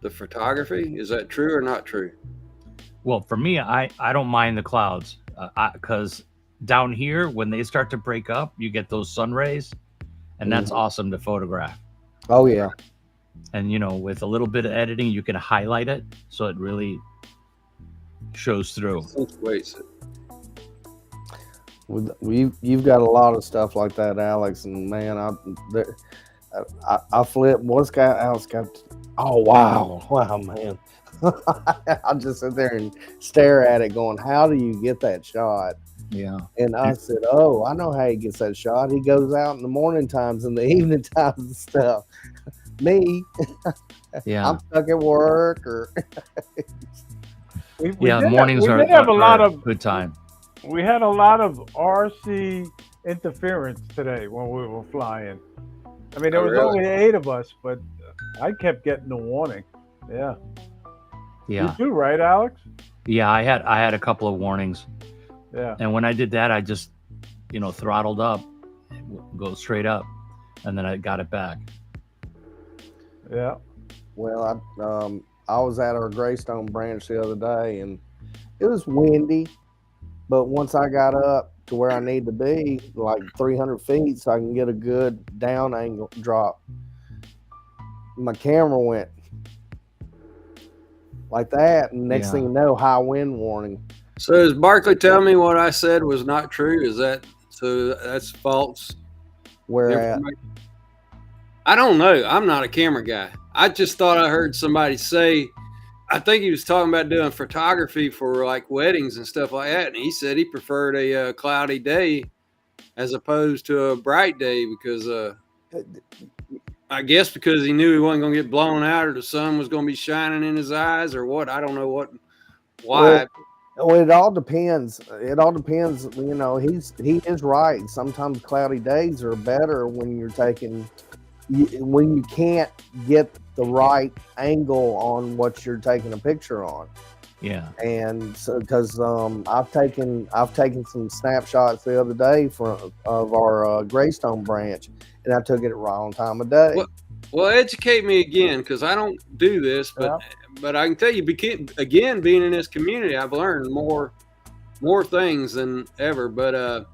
the photography? Is that true or not true? Well, for me, I don't mind the clouds because down here, when they start to break up, you get those sun rays, and that's awesome to photograph. oh yeah. And, you know, with a little bit of editing, you can highlight it so it really shows through. Wait. You've got a lot of stuff like that, Alex, and man, I flip. What's got Alex got? Oh wow, man! I'll just sit there and stare at it, going, "How do you get that shot?" Yeah. And I said, "Oh, I know how he gets that shot. He goes out in the morning times and the evening times and stuff." Me, Yeah. I'm stuck at work or. We mornings we are, did have a lot of good time. We had a lot of RC interference today when we were flying. I mean, there was only 8 of us, but I kept getting the warning. Yeah. Yeah. You too, right, Alex? Yeah, I had a couple of warnings. Yeah. And when I did that, I just, throttled up, go straight up, and then I got it back. Yeah. Well, I was at our Greystone branch the other day, and it was windy. But once I got up to where I need to be, like 300 feet, so I can get a good down angle drop, my camera went like that, and next thing you know, high wind warning. So is Barkley telling me what I said was not true? Is that so? That's false. Where at? I don't know. I'm not a camera guy. I just thought I heard somebody say. I think he was talking about doing photography for like weddings and stuff like that, and he said he preferred a cloudy day as opposed to a bright day because I guess because he knew he wasn't going to get blown out or the sun was going to be shining in his eyes or what. I don't know why. Well, it all depends. It all depends. He is right. Sometimes cloudy days are better when when you can't get the right angle on what you're taking a picture on. Yeah. And so, because I've taken some snapshots the other day of our Greystone branch, and I took it at the wrong time of day. Well, educate me again, because I don't do this, but I can tell you, again, being in this community, I've learned more things than ever. But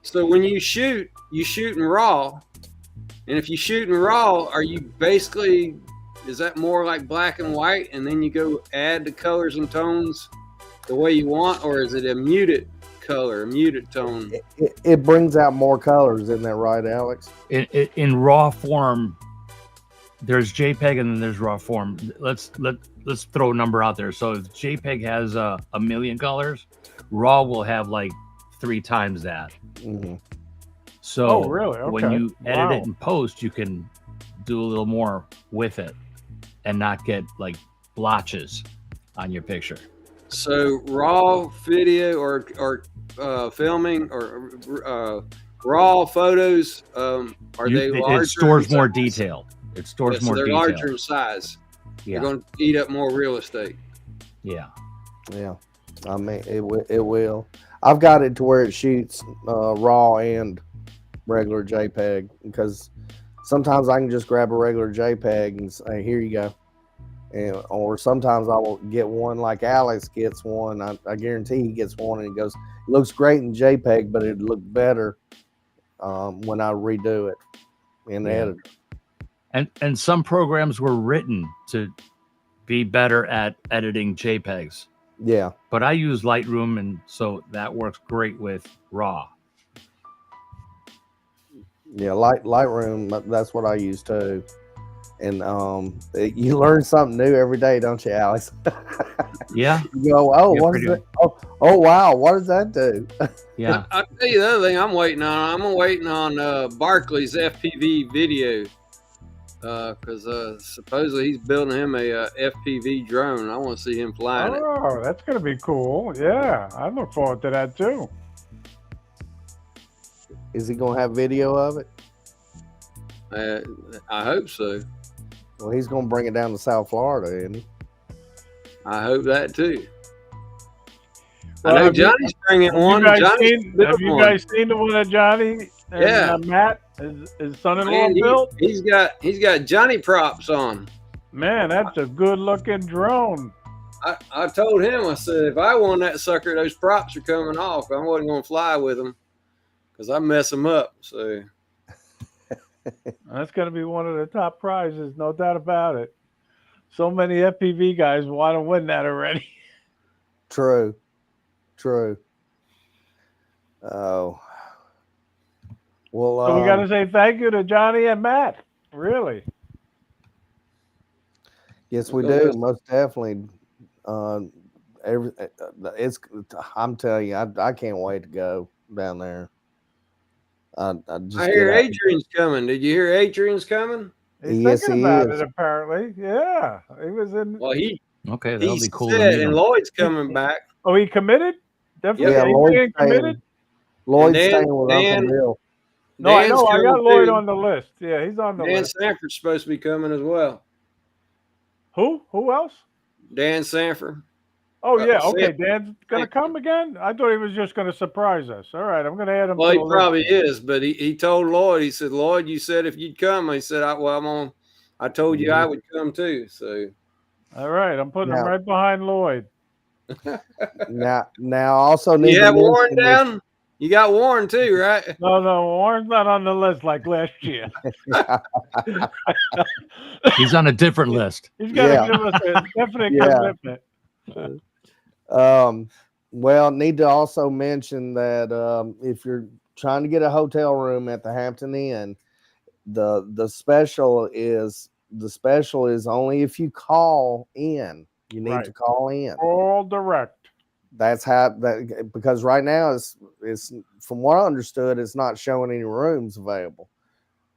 so when you shoot in RAW, and if you shoot in RAW, are you basically is that more like black and white, and then you go add the colors and tones the way you want, or is it a muted color, a muted tone? It brings out more colors, isn't that right, Alex? In raw form, there's JPEG and then there's raw form. Let's throw a number out there. So if JPEG has a million colors, raw will have like 3 times that. Mm-hmm. So really? Okay. when you edit it in post, you can do a little more with it and not get like blotches on your picture. So raw video or filming or raw photos, are they larger? It stores more detail. It stores more they're detail. larger in size. Yeah. They're going to eat up more real estate. Yeah. Yeah. I mean, it will. I've got it to where it shoots raw and regular JPEG, because sometimes I can just grab a regular JPEG and say, here you go. And, or sometimes I will get one like Alex gets one. I guarantee he gets one and he goes, it looks great in JPEG, but it'd look better when I redo it in the editor. And some programs were written to be better at editing JPEGs. Yeah. But I use Lightroom, and so that works great with RAW. Yeah, Lightroom, that's what I use too. And you learn something new every day, don't you, Alex? Yeah. You go, oh, what is it? Oh, wow, what does that do? Yeah. I'll tell you the other thing I'm waiting on. I'm waiting on Barkley's FPV video, because supposedly he's building him a FPV drone. I want to see him flying it. Oh, that's going to be cool. Yeah, I look forward to that too. Is he going to have video of it? I hope so. Well, he's going to bring it down to South Florida, isn't he? I hope that too. Well, I know Johnny's bringing one. Have you guys seen the one that Johnny and Matt, his son-in-law, built? He's got Johnny props on. Man, that's a good-looking drone. I told him, I said, if I won that sucker, those props are coming off. I wasn't going to fly with them because I mess them up. So that's going to be one of the top prizes, no doubt about it. So many FPV guys want to win that already. True. Oh. Well, so we got to say thank you to Johnny and Matt. Really? Yes, we do. Most definitely. I'm telling you, I can't wait to go down there. I hear Adrian's coming. Did you hear Adrian's coming? He's thinking about it, apparently. Yeah, he was in. Well, okay, that'll be cool. And Lloyd's coming back. Oh, he committed? Definitely. Yeah, Lloyd's committed. Lloyd's staying with Uncle Bill. No, I know. I got Lloyd on the list. Yeah, he's on the list. Dan Sanford's supposed to be coming as well. Who? Who else? Dan Sanford. Oh, yeah. Okay, Dan's going to come again? I thought he was just going to surprise us. All right, I'm going to add him. Well, he probably is, but he told Lloyd, he said, Lloyd, you said if you'd come. He said, I told you I would come too. So. All right, I'm putting him right behind Lloyd. Now also need you have Warren down? You got Warren too, right? No, Warren's not on the list like last year. He's on a different list. He's got to give us a definite commitment. Well, need to also mention that if you're trying to get a hotel room at the Hampton Inn, the special is only if you call in. You need to call in. All direct. That's how because right now it's from what I understood, it's not showing any rooms available.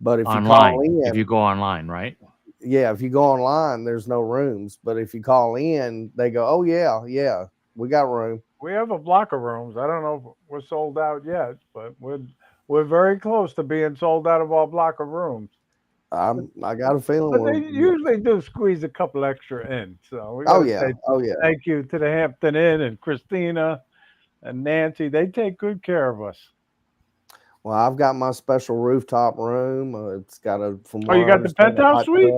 But if online, you call in, if you go online, right? Yeah, if you go online, there's no rooms. But if you call in, they go, oh yeah, we got room. We have a block of rooms. I don't know if we're sold out yet, but we're very close to being sold out of our block of rooms. I got a feeling. But they usually do squeeze a couple extra in. So we say thank you to the Hampton Inn and Christina and Nancy. They take good care of us. Well, I've got my special rooftop room. It's got a. You got the penthouse suite?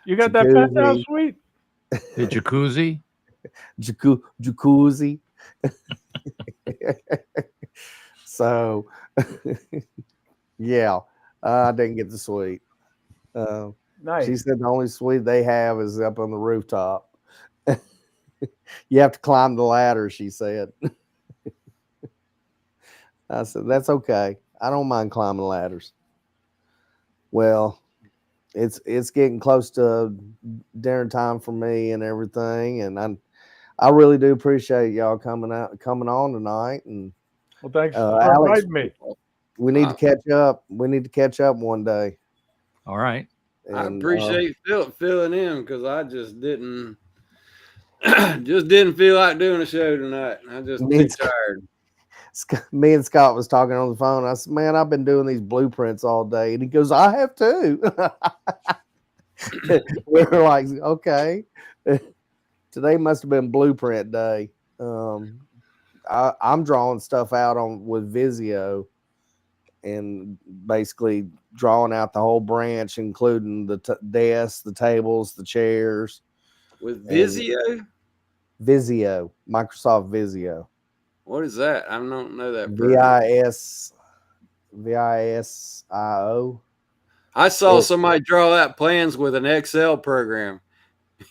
You got that penthouse suite? The jacuzzi? Jacuzzi. So, yeah, I didn't get the suite. Nice. She said the only suite they have is up on the rooftop. You have to climb the ladder, she said. I said, that's okay. I don't mind climbing ladders. Well, it's getting close to dinner time for me and everything, and I really do appreciate y'all coming on tonight. And Well, thanks for Alex, inviting me. we need to catch up. We need to catch up one day. All right. I And appreciate filling in because I just didn't feel like doing a show tonight. I just too tired. me and Scott was talking on the phone. I said, man, I've been doing these blueprints all day. And he goes, I have too. We were like, okay. Today must have been blueprint day. I'm drawing stuff out with Visio and basically drawing out the whole branch, including the desks, the tables, the chairs. With Visio? Visio, Microsoft Visio. What is that? I don't know that. VISIO. I saw somebody draw out plans with an Excel program.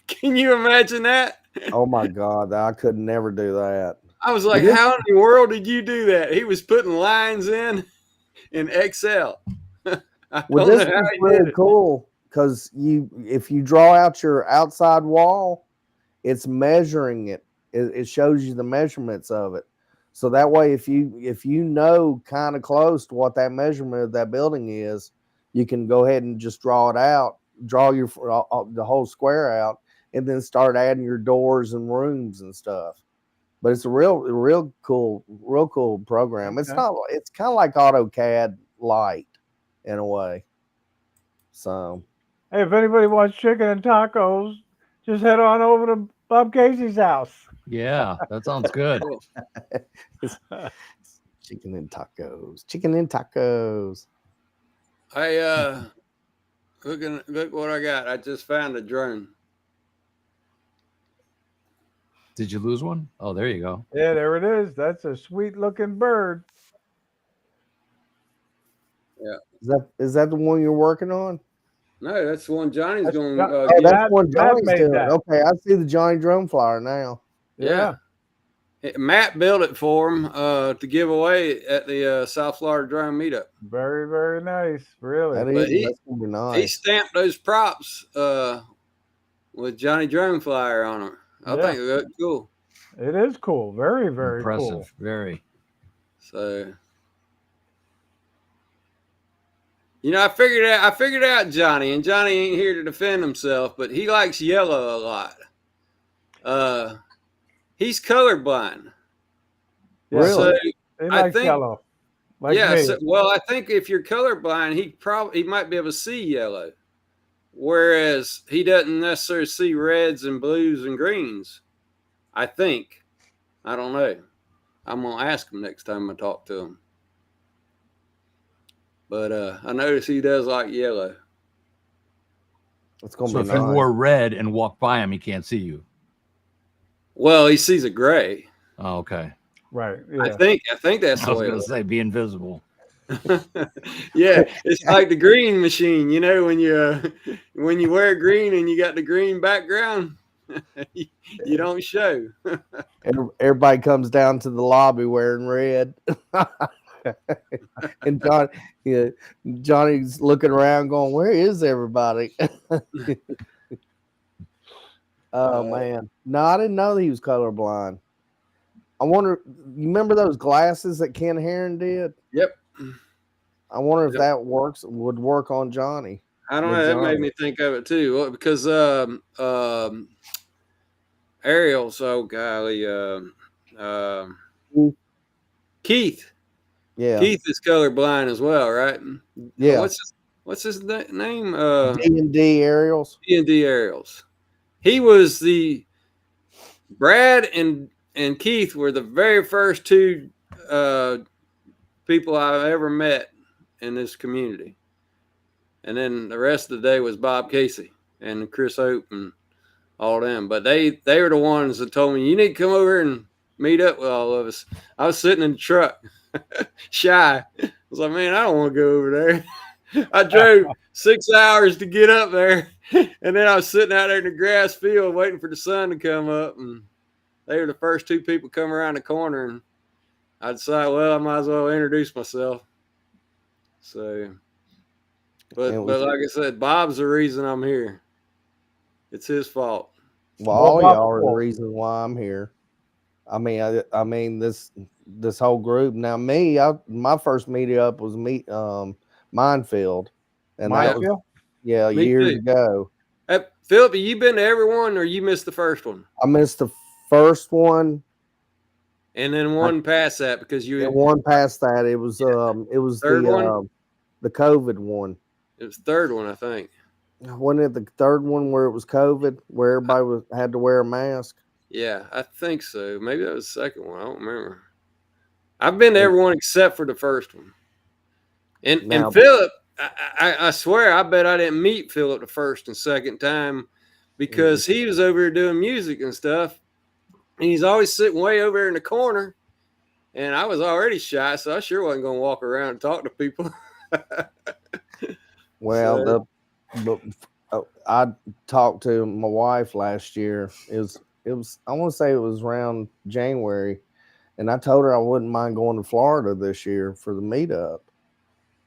Can you imagine that? Oh my God, I could never do that. I was like, how in the world did you do that? He was putting lines in Excel. Well, this is really cool because if you draw out your outside wall, it's measuring it. It shows you the measurements of it. So that way, if you know kind of close to what that measurement of that building is, you can go ahead and just draw it out, draw the whole square out, and then start adding your doors and rooms and stuff. But it's a real cool program. It's not. It's kind of like AutoCAD Lite in a way. So, hey, if anybody wants chicken and tacos, just head on over to Bob Casey's house. Yeah, that sounds good. Chicken and tacos. Hey, look what I got. I just found a drone. Did you lose one? Oh, there you go. Yeah, there it is. That's a sweet looking bird. Yeah. Is that the one you're working on? No, that's the one Johnny's going. That's one Johnny's doing. Okay, I see the Johnny Drone flyer now. Yeah. Matt built it for him to give away at the South Florida Drone Meetup. Very, very nice. Really. That's gonna be nice. He stamped those props with Johnny Drone flyer on them. I think it looked cool. It is cool. Very, very impressive. Cool. Very. So, I figured out Johnny, and Johnny ain't here to defend himself, but he likes yellow a lot. He's colorblind. Yeah, really? So he likes yellow. Like me. Well, I think if you're colorblind, he might be able to see yellow, whereas he doesn't necessarily see reds and blues and greens. I think. I don't know. I'm gonna ask him next time I talk to him. But I notice he does like yellow. It's gonna so be if you wore red and walk by him, he can't see you. Well, he sees a gray. Oh, okay. Right. Yeah. I think that's the way. I was going to say be invisible. Yeah, it's like the green machine. When you wear green and you got the green background, you don't show. Everybody comes down to the lobby wearing red. And Johnny's looking around going, where is everybody? Oh man. No, I didn't know that he was colorblind. I wonder, you remember those glasses that Ken Heron did? Yep. I wonder if that would work on Johnny. I don't know. That made me think of it too. Because Ariel's, oh golly, Keith. Yeah. Keith is colorblind as well, right? Yeah. What's his name? D&D Ariels. D&D Ariels. He was Brad and Keith were the very first two people I've ever met in this community. And then the rest of the day was Bob Casey and Chris Hope and all them. But they were the ones that told me, you need to come over and meet up with all of us. I was sitting in the truck, shy. I was like, man, I don't want to go over there. I drove 6 hours to get up there, and then I was sitting out there in the grass field waiting for the sun to come up, and they were the first two people come around the corner, and I decided, well, I might as well introduce myself. So, but like I said, Bob's the reason I'm here. It's his fault. Well, all y'all are the reason why I'm here. I mean, this whole group. Now, my first meetup was Minefield, and that was years ago. Philip, have you been to every one, or you missed the first one? I missed the first one, and then one past that because you. And one past that, it was the COVID one. It was the third one, I think. Wasn't it the third one where it was COVID, where everybody had to wear a mask? Yeah, I think so. Maybe that was the second one. I don't remember. I've been to everyone except for the first one. And Philip, I swear, I bet I didn't meet Philip the first and second time because he was over here doing music and stuff. And he's always sitting way over there in the corner. And I was already shy, so I sure wasn't going to walk around and talk to people. Well, I talked to my wife last year. It was I want to say it was around January, and I told her I wouldn't mind going to Florida this year for the meetup.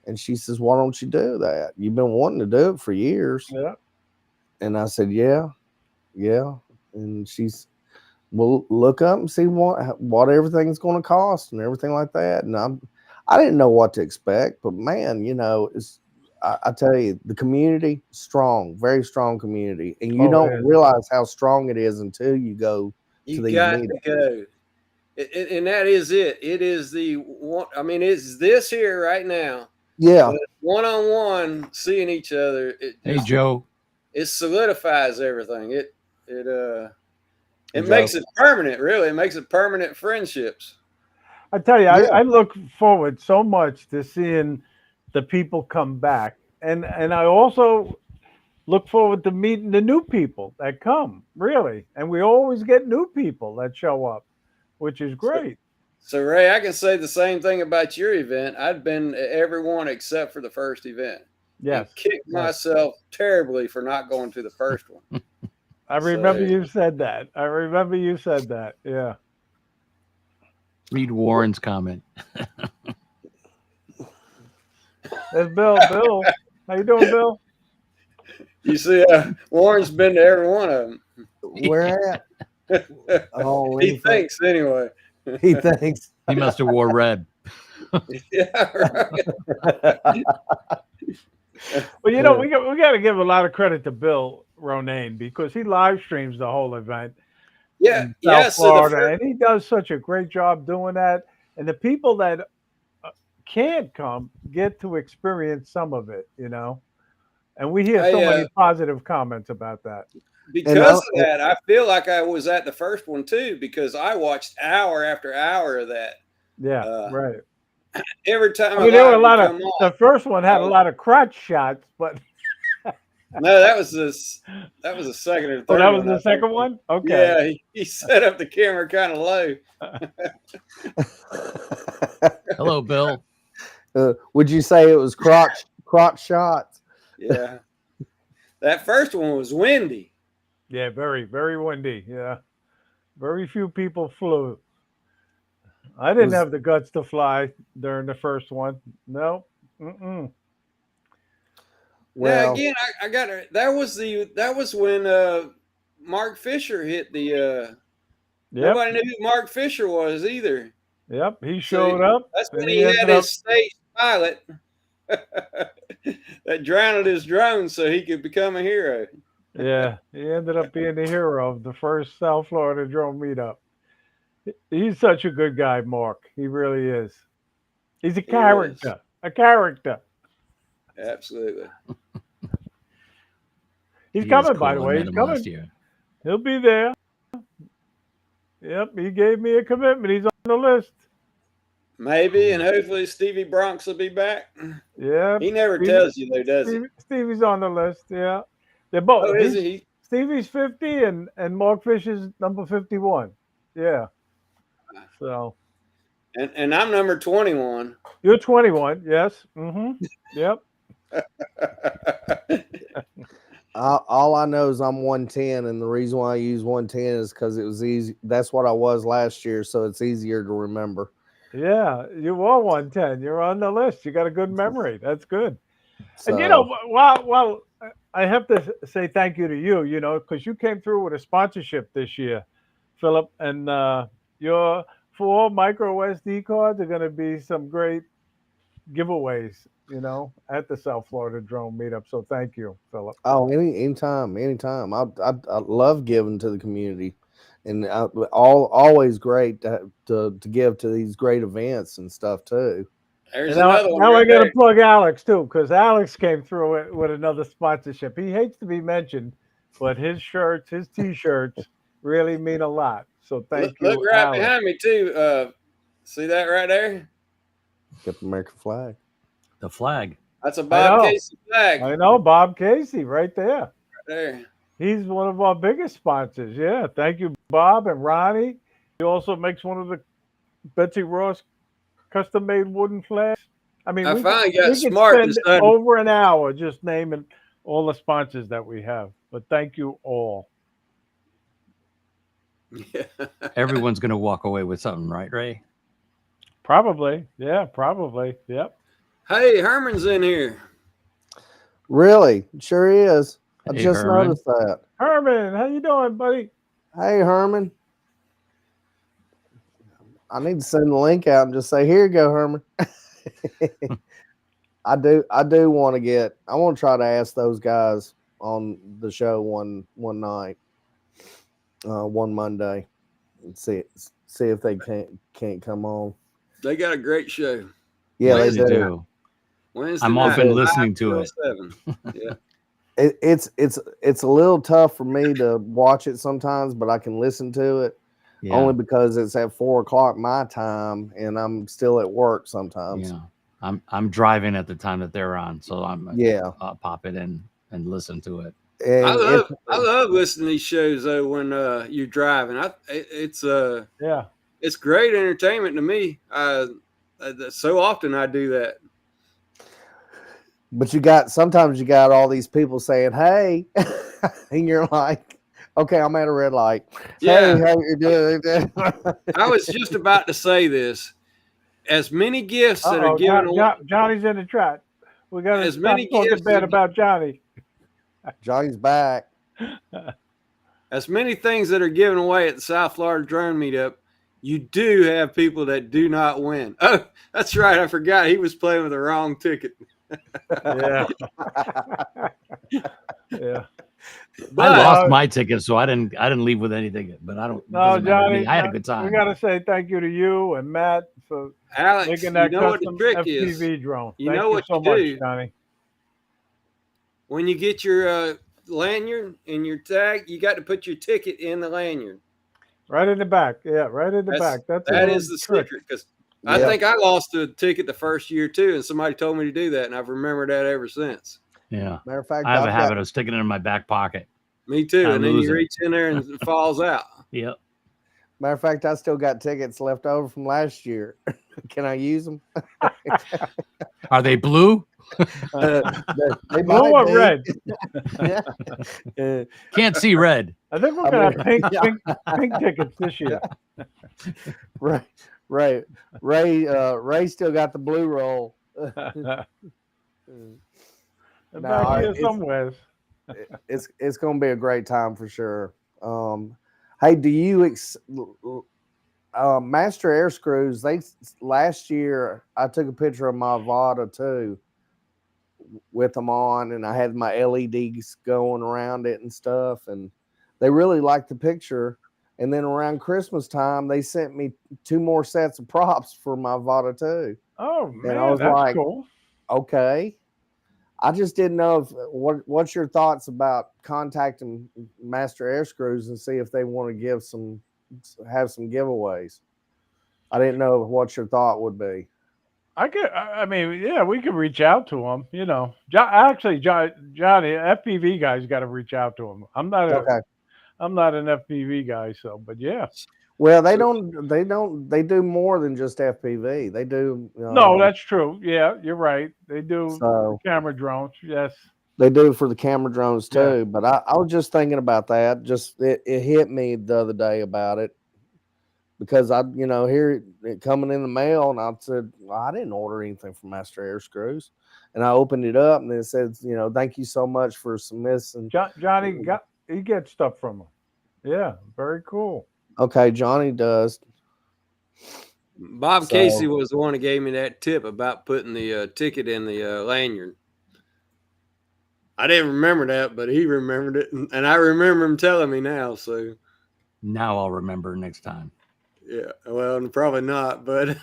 And she says, "Why don't you do that? You've been wanting to do it for years." Yeah. And I said, "Yeah." And she's, "Well, look up and see what everything's going to cost and everything like that." And I didn't know what to expect, but man, I tell you, the community, strong, very strong community. And you don't realize how strong it is until you go to these meetups. You got to go. And that is it. It is the one. I mean, it's this here right now. Yeah. One-on-one, seeing each other. Hey, Joe. It solidifies everything. It makes it permanent, really. It makes it permanent friendships. I tell you, I look forward so much to seeing the people come back. And I also look forward to meeting the new people that come, really. And we always get new people that show up, which is great. So Ray, I can say the same thing about your event. I'd been at every one except for the first event. Yes. And kicked myself terribly for not going to the first one. I remember you said that. Yeah. Read Warren's comment. There's Bill. Bill, how you doing, Bill? You see, Warren's been to every one of them. Where at? He thinks anyway. He thinks. He must have wore red. Yeah, right. Well, we got to give a lot of credit to Bill Ronayne because he live streams the whole event. Yeah, South Florida, and he does such a great job doing that. And the people that can't come get to experience some of it, And we hear so many positive comments about that. Because of that, I feel like I was at the first one too, because I watched hour after hour of that. Yeah, right. Every time. I mean, there were a lot of the first one had a lot of crotch shots, but no, that was the second or third. Oh, that was the second one? Okay. Yeah, he set up the camera kind of low. Hello, Bill. Would you say it was crotch shots? Yeah. That first one was windy. Yeah, very, very windy. Yeah. Very few people flew. I didn't have the guts to fly during the first one. No. Well, now again, I got it. That was when Mark Fisher hit the. Nobody knew who Mark Fisher was either. Yep, he showed up. That's when he had his stage pilot that drowned his drone so he could become a hero. Yeah, he ended up being the hero of the first South Florida drone meetup. He's such a good guy, Mark. He really is. He's a character. A character. Absolutely. He's coming, by the way. He's coming. He'll be there. Yep, he gave me a commitment. He's on the list. Maybe, and hopefully Stevie Bronx will be back. Yeah. He never tells you, though, does he? Stevie's on the list, yeah. They're both. Oh, is he? Stevie's 50 and Mark Fisher's number 51. Yeah. So. And I'm number 21. You're 21, yes. Mm-hmm. Yep. All I know is I'm 110, and the reason why I use 110 is because it was easy. That's what I was last year, so it's easier to remember. Yeah, you were 110. You're on the list. You got a good memory. That's good. And So, I have to say thank you to you. Because you came through with a sponsorship this year, Philip, and your 4 micro SD cards are going to be some great giveaways. At the South Florida Drone Meetup. So thank you, Philip. anytime. I love giving to the community, and always great to give to these great events and stuff too. There's And now, another one now I right got to there. plug Alex too, because Alex came through it with another sponsorship. He hates to be mentioned, but his shirts, his T-shirts, really mean a lot. So Look, thank look you, right Alex. behind me too. See that right there? Get the American flag. The flag. That's a I Bob know, Casey flag I know, Bob Casey, right there. right there. He's one of our biggest sponsors. Yeah, thank you, Bob and Ronnie. He also makes one of the Betsy Ross custom-made wooden flags. I mean, I we could finally got we could smart and spend decided. over an hour just naming all the sponsors that we have. But thank you all. Yeah. Everyone's going to walk away with something, right, Ray? Probably, yeah, probably, yep. Hey, Herman's in here. Really, sure is. I Hey, just Herman. noticed that. Herman, how you doing, buddy? Hey, Herman. I need to send the link out and just say, "Here you go, Herman." I do want to get. I want to try to ask those guys on the show one night, one Monday, and see if they can't come on. They got a great show. Yeah, Yes, they they do. do. Wednesday I'm night, often listening to 5 it. till 7. Yeah. It's a little tough for me to watch it sometimes, but I can listen to it Yeah. only because it's at 4 o'clock my time, and I'm still at work sometimes. Yeah. I'm driving at the time that they're on, so I'm Yeah, pop it in and listen to it. and if I love listening to these shows though when you're driving. It's Yeah. it's great entertainment to me. So often I do that. but sometimes you got all these people saying, "Hey," and you're like, "Okay, I'm at a red light. Yeah. Hey, how you doing?" I was just about to say this. As many gifts that are given away, Johnny's in the chat. We got to as stop many talking gifts, bad about Johnny. Johnny's back. as many things that are given away at the South Florida Drone Meetup, you do have people that do not win. Oh, that's right. I forgot he was playing with the wrong ticket. Yeah. Yeah. But I lost my ticket, so I didn't leave with anything. But I don't. It No, doesn't matter to Johnny, me. I had a good we time. got to say thank you to you and Matt for Alex, making you that know what the custom trick FPV is. drone. You Thank know you what so you much, do Johnny. when you get your lanyard and your tag. You got to put your ticket in the lanyard. Right in the back. Yeah, right in the back. That's a That little is the trick. secret because I think I lost a ticket the first year too, and somebody told me to do that, and I've remembered that ever since. Yeah. Matter of fact, I have a habit of sticking it in my back pocket. Me too. I And then lose you it. reach in there and it falls out. Yep. Matter of fact, I still got tickets left over from last year. Can I use them? Are they blue? They Blue might or be. red? Can't see red. I think we're gonna have pink tickets this year. Right. Ray still got the blue roll. Back No, here somewhere. it's going to be a great time for sure. Hey, do you Master Air Screws? Last year I took a picture of my Vada too with them on, and I had my LEDs going around it and stuff, and they really liked the picture. And then around Christmas time, they sent me 2 more sets of props for my Vada too. Oh man, And I was that's like, cool. okay. I just didn't know what's your thoughts about contacting Master Air Screws and see if they want to have some giveaways. I didn't know what your thought would be. I mean, yeah, we could reach out to him. Actually, Johnny, FPV guys got to reach out to him. I'm not an FPV guy, so but yeah. Well, they do more than just FPV. They do, No, that's true. Yeah, you're right. They do the so camera drones. Yes. they do for the camera drones Yeah. too. But I was just thinking about that. Just it hit me the other day about it because I, hear it coming in the mail, and I said, well, I didn't order anything from Master Air Screws, and I opened it up, and it says, thank you so much for submitting. Johnny he gets stuff from them. Yeah, very cool. Okay, Johnny does. Bob Casey So was the one who gave me that tip about putting the ticket in the lanyard. I didn't remember that, but he remembered it, and I remember him telling me now. So Now I'll remember next time. yeah, well, probably not, but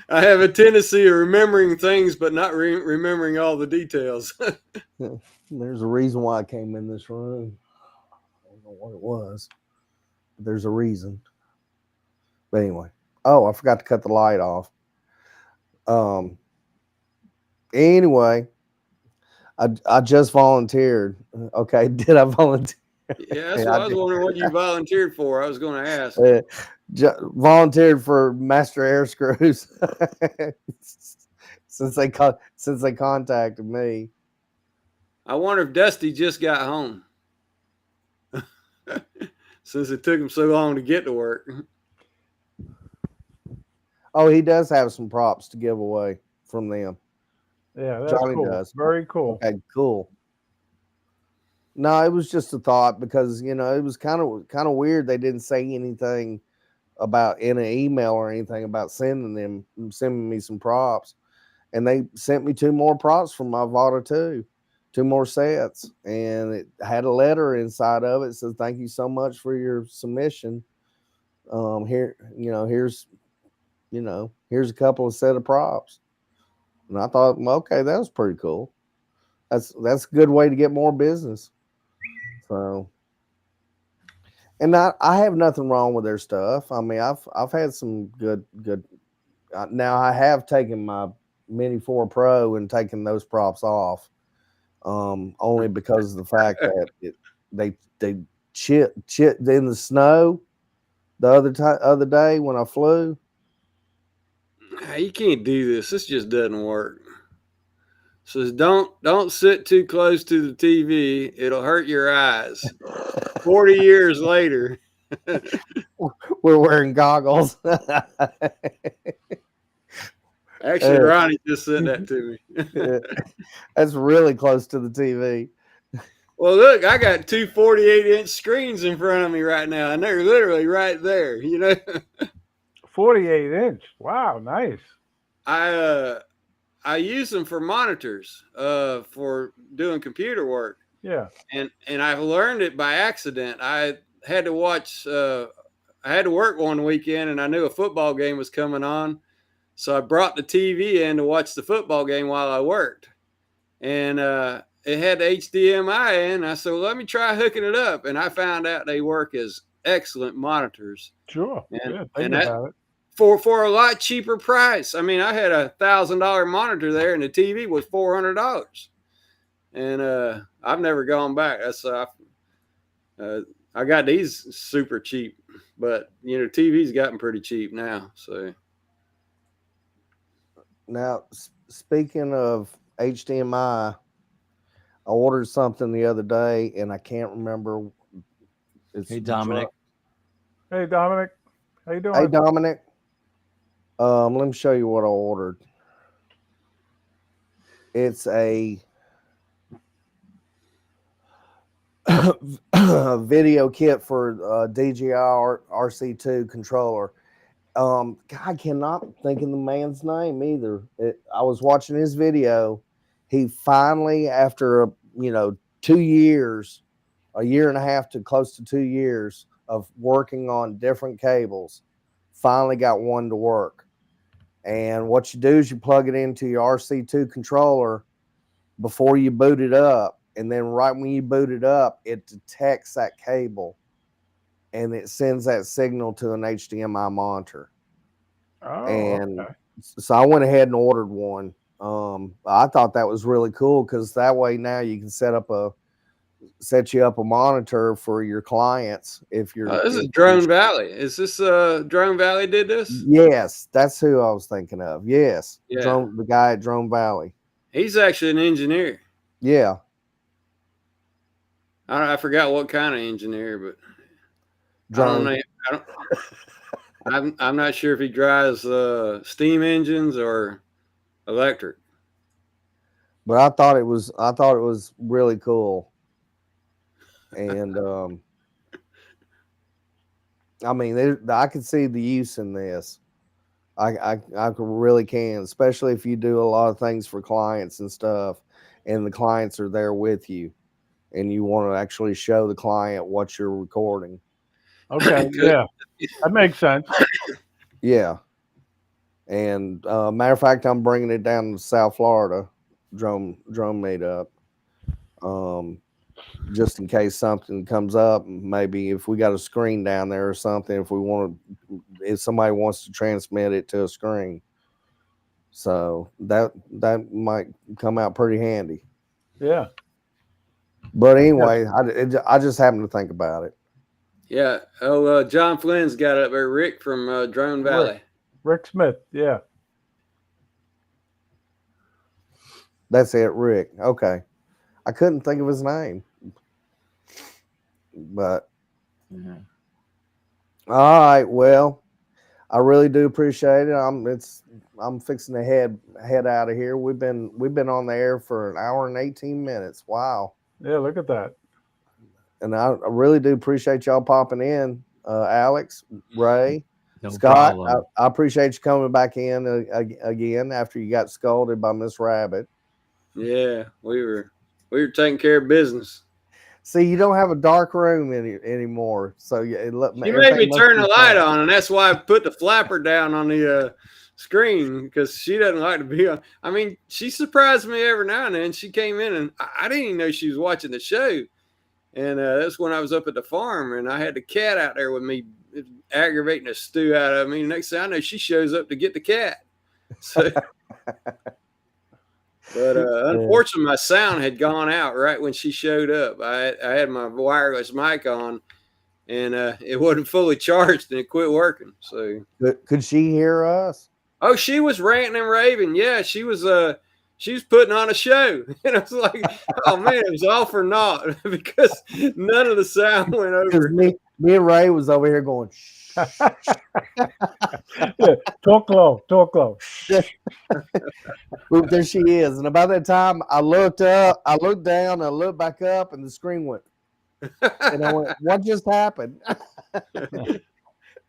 I have a tendency of remembering things, but not remembering all the details. there's a reason why I came in this room. I don't know what it was, but there's a reason. But anyway, oh, I forgot to cut the light off. Anyway, I just volunteered. Okay, did I volunteer? Yeah, that's what I was wondering what you volunteered for. I was going to ask. Volunteered for Master Air Screws since they contacted me. I wonder if Dusty just got home since it took him so long to get to work. Oh, he does have some props to give away from them. Yeah, that's Johnny cool. does. Very cool. Okay, cool. No, it was just a thought because it was kind of weird. They didn't say anything about in an email or anything about sending me some props, and they sent me 2 more props from my Vata 2, 2 more sets, and it had a letter inside of it. It says, "Thank you so much for your submission. Here, here's a couple of set of props." And I thought, well, okay, that was pretty cool. That's a good way to get more business. So, and I have nothing wrong with their stuff. I mean, I've had some good. Now I have taken my Mini 4 Pro and taken those props off, only because of the fact that they chipped in the snow the other day when I flew. You can't do this. This just doesn't work. Says don't sit too close to the TV. It'll hurt your eyes. 40 years later. We're wearing goggles. Actually, Ronnie just sent that to me. That's really close to the TV. Well, look, I got 2 48-inch screens in front of me right now, and they're literally right there. 48-inch. Wow, nice. I use them for monitors, for doing computer work. Yeah. And I've learned it by accident. I had to watch. I had to work one weekend, and I knew a football game was coming on, so I brought the TV in to watch the football game while I worked, and it had HDMI in. I said, well, let me try hooking it up, and I found out they work as excellent monitors. Sure. And that, for a lot cheaper price. I mean, I had a $1,000 monitor there, and the TV was $400, and I've never gone back. That's I got these super cheap, but TV's gotten pretty cheap now. So now, speaking of HDMI, I ordered something the other day, and I can't remember. Hey, Dominic. Hey, Dominic. How you doing? Hey, Dominic. Let me show you what I ordered. It's a video kit for DJI RC2 controller. I cannot think of the man's name either. I was watching his video. He finally, after 2 years, a year and a half to close to 2 years of working on different cables, finally got one to work. And what you do is you plug it into your RC2 controller before you boot it up. And then right when you boot it up, it detects that cable and it sends that signal to an HDMI monitor. Oh, and okay. So I went ahead and ordered one. I thought that was really cool because that way now you can set up a set you up a monitor for your clients if you're. This is Drone Valley. Is this Drone Valley did this? Yes, that's who I was thinking of. Yes, Yeah. the guy at Drone Valley. He's actually an engineer. Yeah. I forgot what kind of engineer, but Drone. I don't know. I'm not sure if he drives steam engines or electric. But I thought it was really cool. And I mean, I could see the use in this. I really can, especially if you do a lot of things for clients and stuff, and the clients are there with you, and you want to actually show the client what you're recording. Okay, yeah, that makes sense. Yeah. And matter of fact, I'm bringing it down to South Florida, drone meetup. Just in case something comes up, maybe if we got a screen down there or something, if somebody wants to transmit it to a screen. So that might come out pretty handy. Yeah. But anyway, I just happened to think about it. Yeah. Oh, John Flynn's got it up there. Rick from Drone Valley. Rick Smith. Yeah. That's it, Rick. Okay. I couldn't think of his name. But all right, well, I really do appreciate it. I'm fixing to head out of here. We've been on the air for an hour and 18 minutes. Wow. Yeah, look at that. And I really do appreciate y'all popping in, Alex, Ray, No Scott. problem. I appreciate you coming back in again after you got scolded by Miss Rabbit. Yeah, we were taking care of business. See, you don't have a dark room anymore, so you made me turn the light on, and that's why I put the flapper down on the screen, because she doesn't like to be on. I mean, she surprised me every now and then. She came in, and I didn't even know she was watching the show, and that's when I was up at the farm, and I had the cat out there with me, aggravating the stew out of me. Next thing I know, she shows up to get the cat. So. But unfortunately, my sound had gone out right when she showed up. I had my wireless mic on, and it wasn't fully charged, and it quit working. So could she hear us? Oh, she was ranting and raving. Yeah, she was putting on a show, and I was like, "Oh man, it was all for naught," because none of the sound went over. Me and Ray was over here going. Yeah, talk low. Well, there she is, and about that time, I looked up, I looked down, I looked back up, and the screen went. And I went, "What just happened?"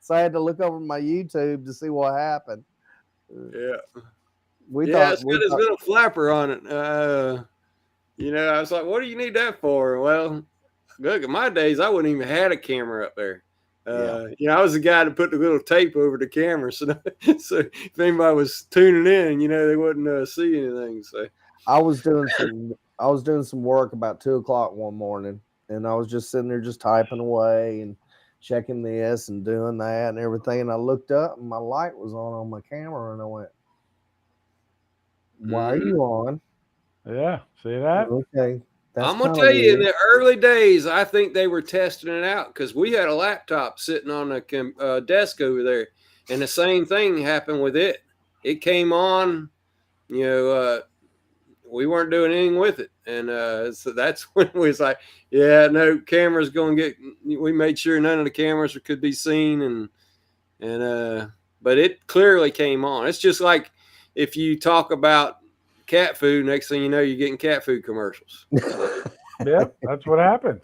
So I had to look over my YouTube to see what happened. Yeah, it's got his little flapper on it. I was like, "What do you need that for?" Well, look, in my days, I wouldn't even had a camera up there. I was the guy that put the little tape over the camera, so if anybody was tuning in, they wouldn't see anything. So I was doing some work about 2:00 one morning, and I was just sitting there just typing away and checking this and doing that and everything. And I looked up, and my light was on my camera, and I went, "Why are you on?" Yeah, see that? Okay. I'm going to tell you, in the early days, I think they were testing it out, because we had a laptop sitting on a desk over there, and the same thing happened with it. It came on, we weren't doing anything with it. And so that's when we was like, yeah, no, camera's going to we made sure none of the cameras could be seen. But it clearly came on. It's just like if you talk about cat food, next thing you know, you're getting cat food commercials. Yeah, that's what happens.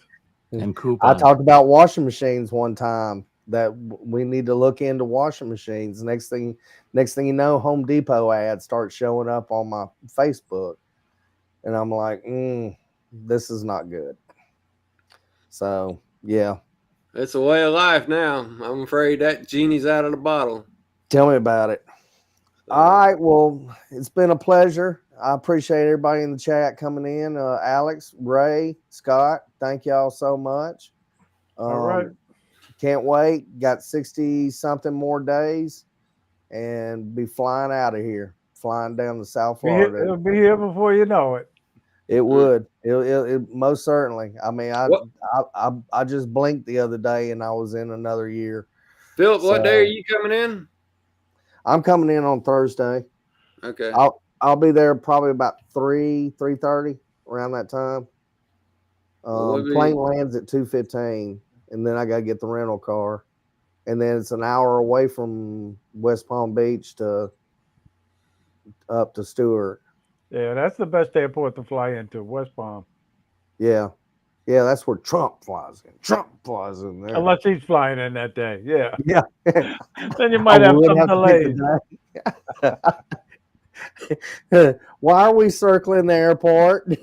And coupons. I talked about washing machines one time, that we need to look into washing machines. Next thing you know, Home Depot ads start showing up on my Facebook, and I'm like, this is not good. So yeah, it's a way of life now. I'm afraid that genie's out of the bottle. Tell me about it. All right, well, it's been a pleasure. I appreciate everybody in the chat coming in. Alex, Ray, Scott, thank y'all so much. All right. Can't wait. Got 60-something more days and be flying out of here, flying down to South Florida. It'll be here before you know it. It would. It most certainly. I mean, What, I just blinked the other day and I was in another year. Philip? What day are So you coming in? I'm coming in on Thursday. Okay. I'll be there probably about 3:30 around that time. Well, we'll Plane be, lands at 2:15, and then I gotta get the rental car, and then it's an hour away from West Palm Beach to up to Stewart. Yeah, that's the best airport to fly into, West Palm. Yeah, that's where Trump flies in. Trump flies in there. Unless he's flying in that day. Yeah. Yeah. Then you might have some delays. Why are we circling the airport?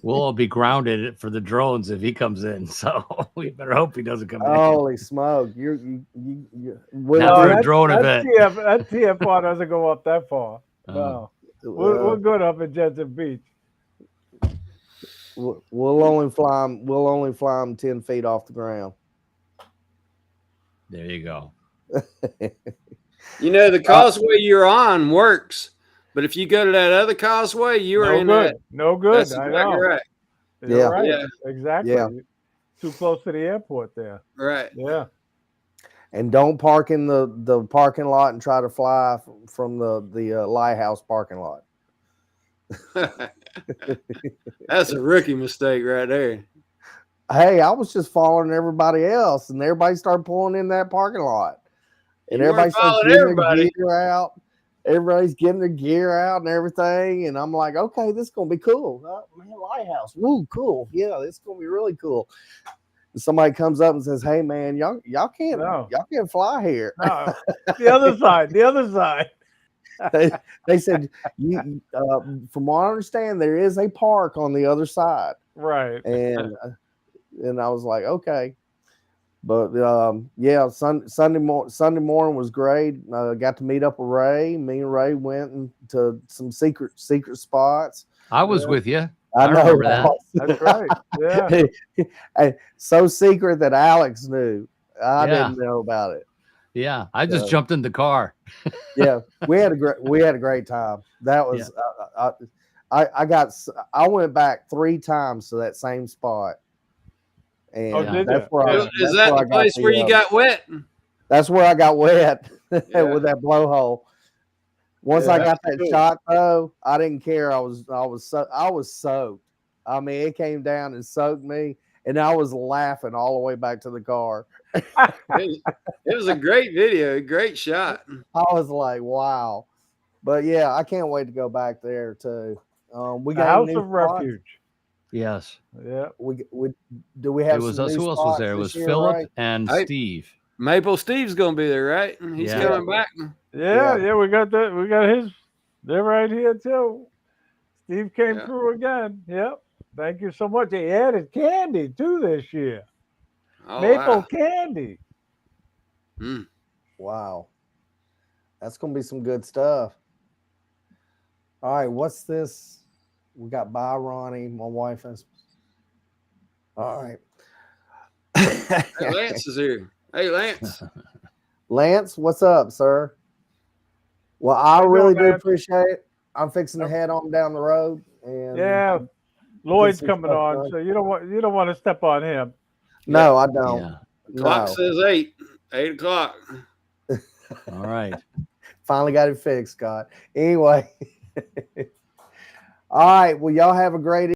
We'll all be grounded for the drones if he comes in. So we better hope he doesn't come in. Holy smoke! You Now for a drone event. That TFR doesn't go up that far. No. We're good up at Jensen Beach. We'll only fly them. We'll only fly them 10 feet off the ground. There you go. you know, the causeway you're on works, but if you go to that other causeway, you are in that. No good. That's I exactly know. right. You're right. Yeah. Exactly. Yeah. Too close to the airport there. Right. Yeah. And don't park in the parking lot and try to fly from the lighthouse parking lot. That's a rookie mistake right there. Hey, I was just following everybody else, and everybody started pulling in that parking lot, and You everybody weren't started following getting everybody. their gear out. Everybody's getting their gear out and everything, and I'm like, okay, this is gonna be cool. Man, lighthouse, woo, cool. Yeah, this is gonna be really cool. And somebody comes up and says, "Hey, man, y'all can't fly here." No. The other side. The other side. They said, from what I understand, there is a park on the other side. Right. And I was like, okay. But yeah, Sunday morning was great. Got to meet up with Ray. Me and Ray went into some secret spots. I was with you. I know remember that. That's right. Yeah. Hey, so secret that Alex knew. I didn't know about it. Yeah, I just jumped in the car. Yeah, we had a great time. That was I went back 3 times to that same spot. And that's where is that the place where you got wet? That's where I got wet with that blowhole. Once I got that shot though, I didn't care. I was soaked. I mean, it came down and soaked me, and I was laughing all the way back to the car. It was a great video, great shot. I was like, wow. But yeah, I can't wait to go back there too. We got House of Refuge. Yes. Yeah. Do we have? It was us. Who else was there? It was Philip and Steve. Maple Steve's gonna be there, right? He's coming back. Yeah, we got that. We got his. They're right here too. Steve came through again. Yep. Thank you so much. They added candy too this year. Oh, Maple candy. Wow. That's gonna be some good stuff. All right, what's this? We got Bye Ronnie, my wife has. All right. Hey, Lance is here. Hey, Lance. Lance, what's up, sir? Well, I really do appreciate it. I'm fixing to head on down the road, and Lloyd's coming on, so you don't want to step on him. No, I don't. Yeah. Clock says 8 o'clock. All right. Finally got it fixed, Scott. Anyway. All right. Well, y'all have a great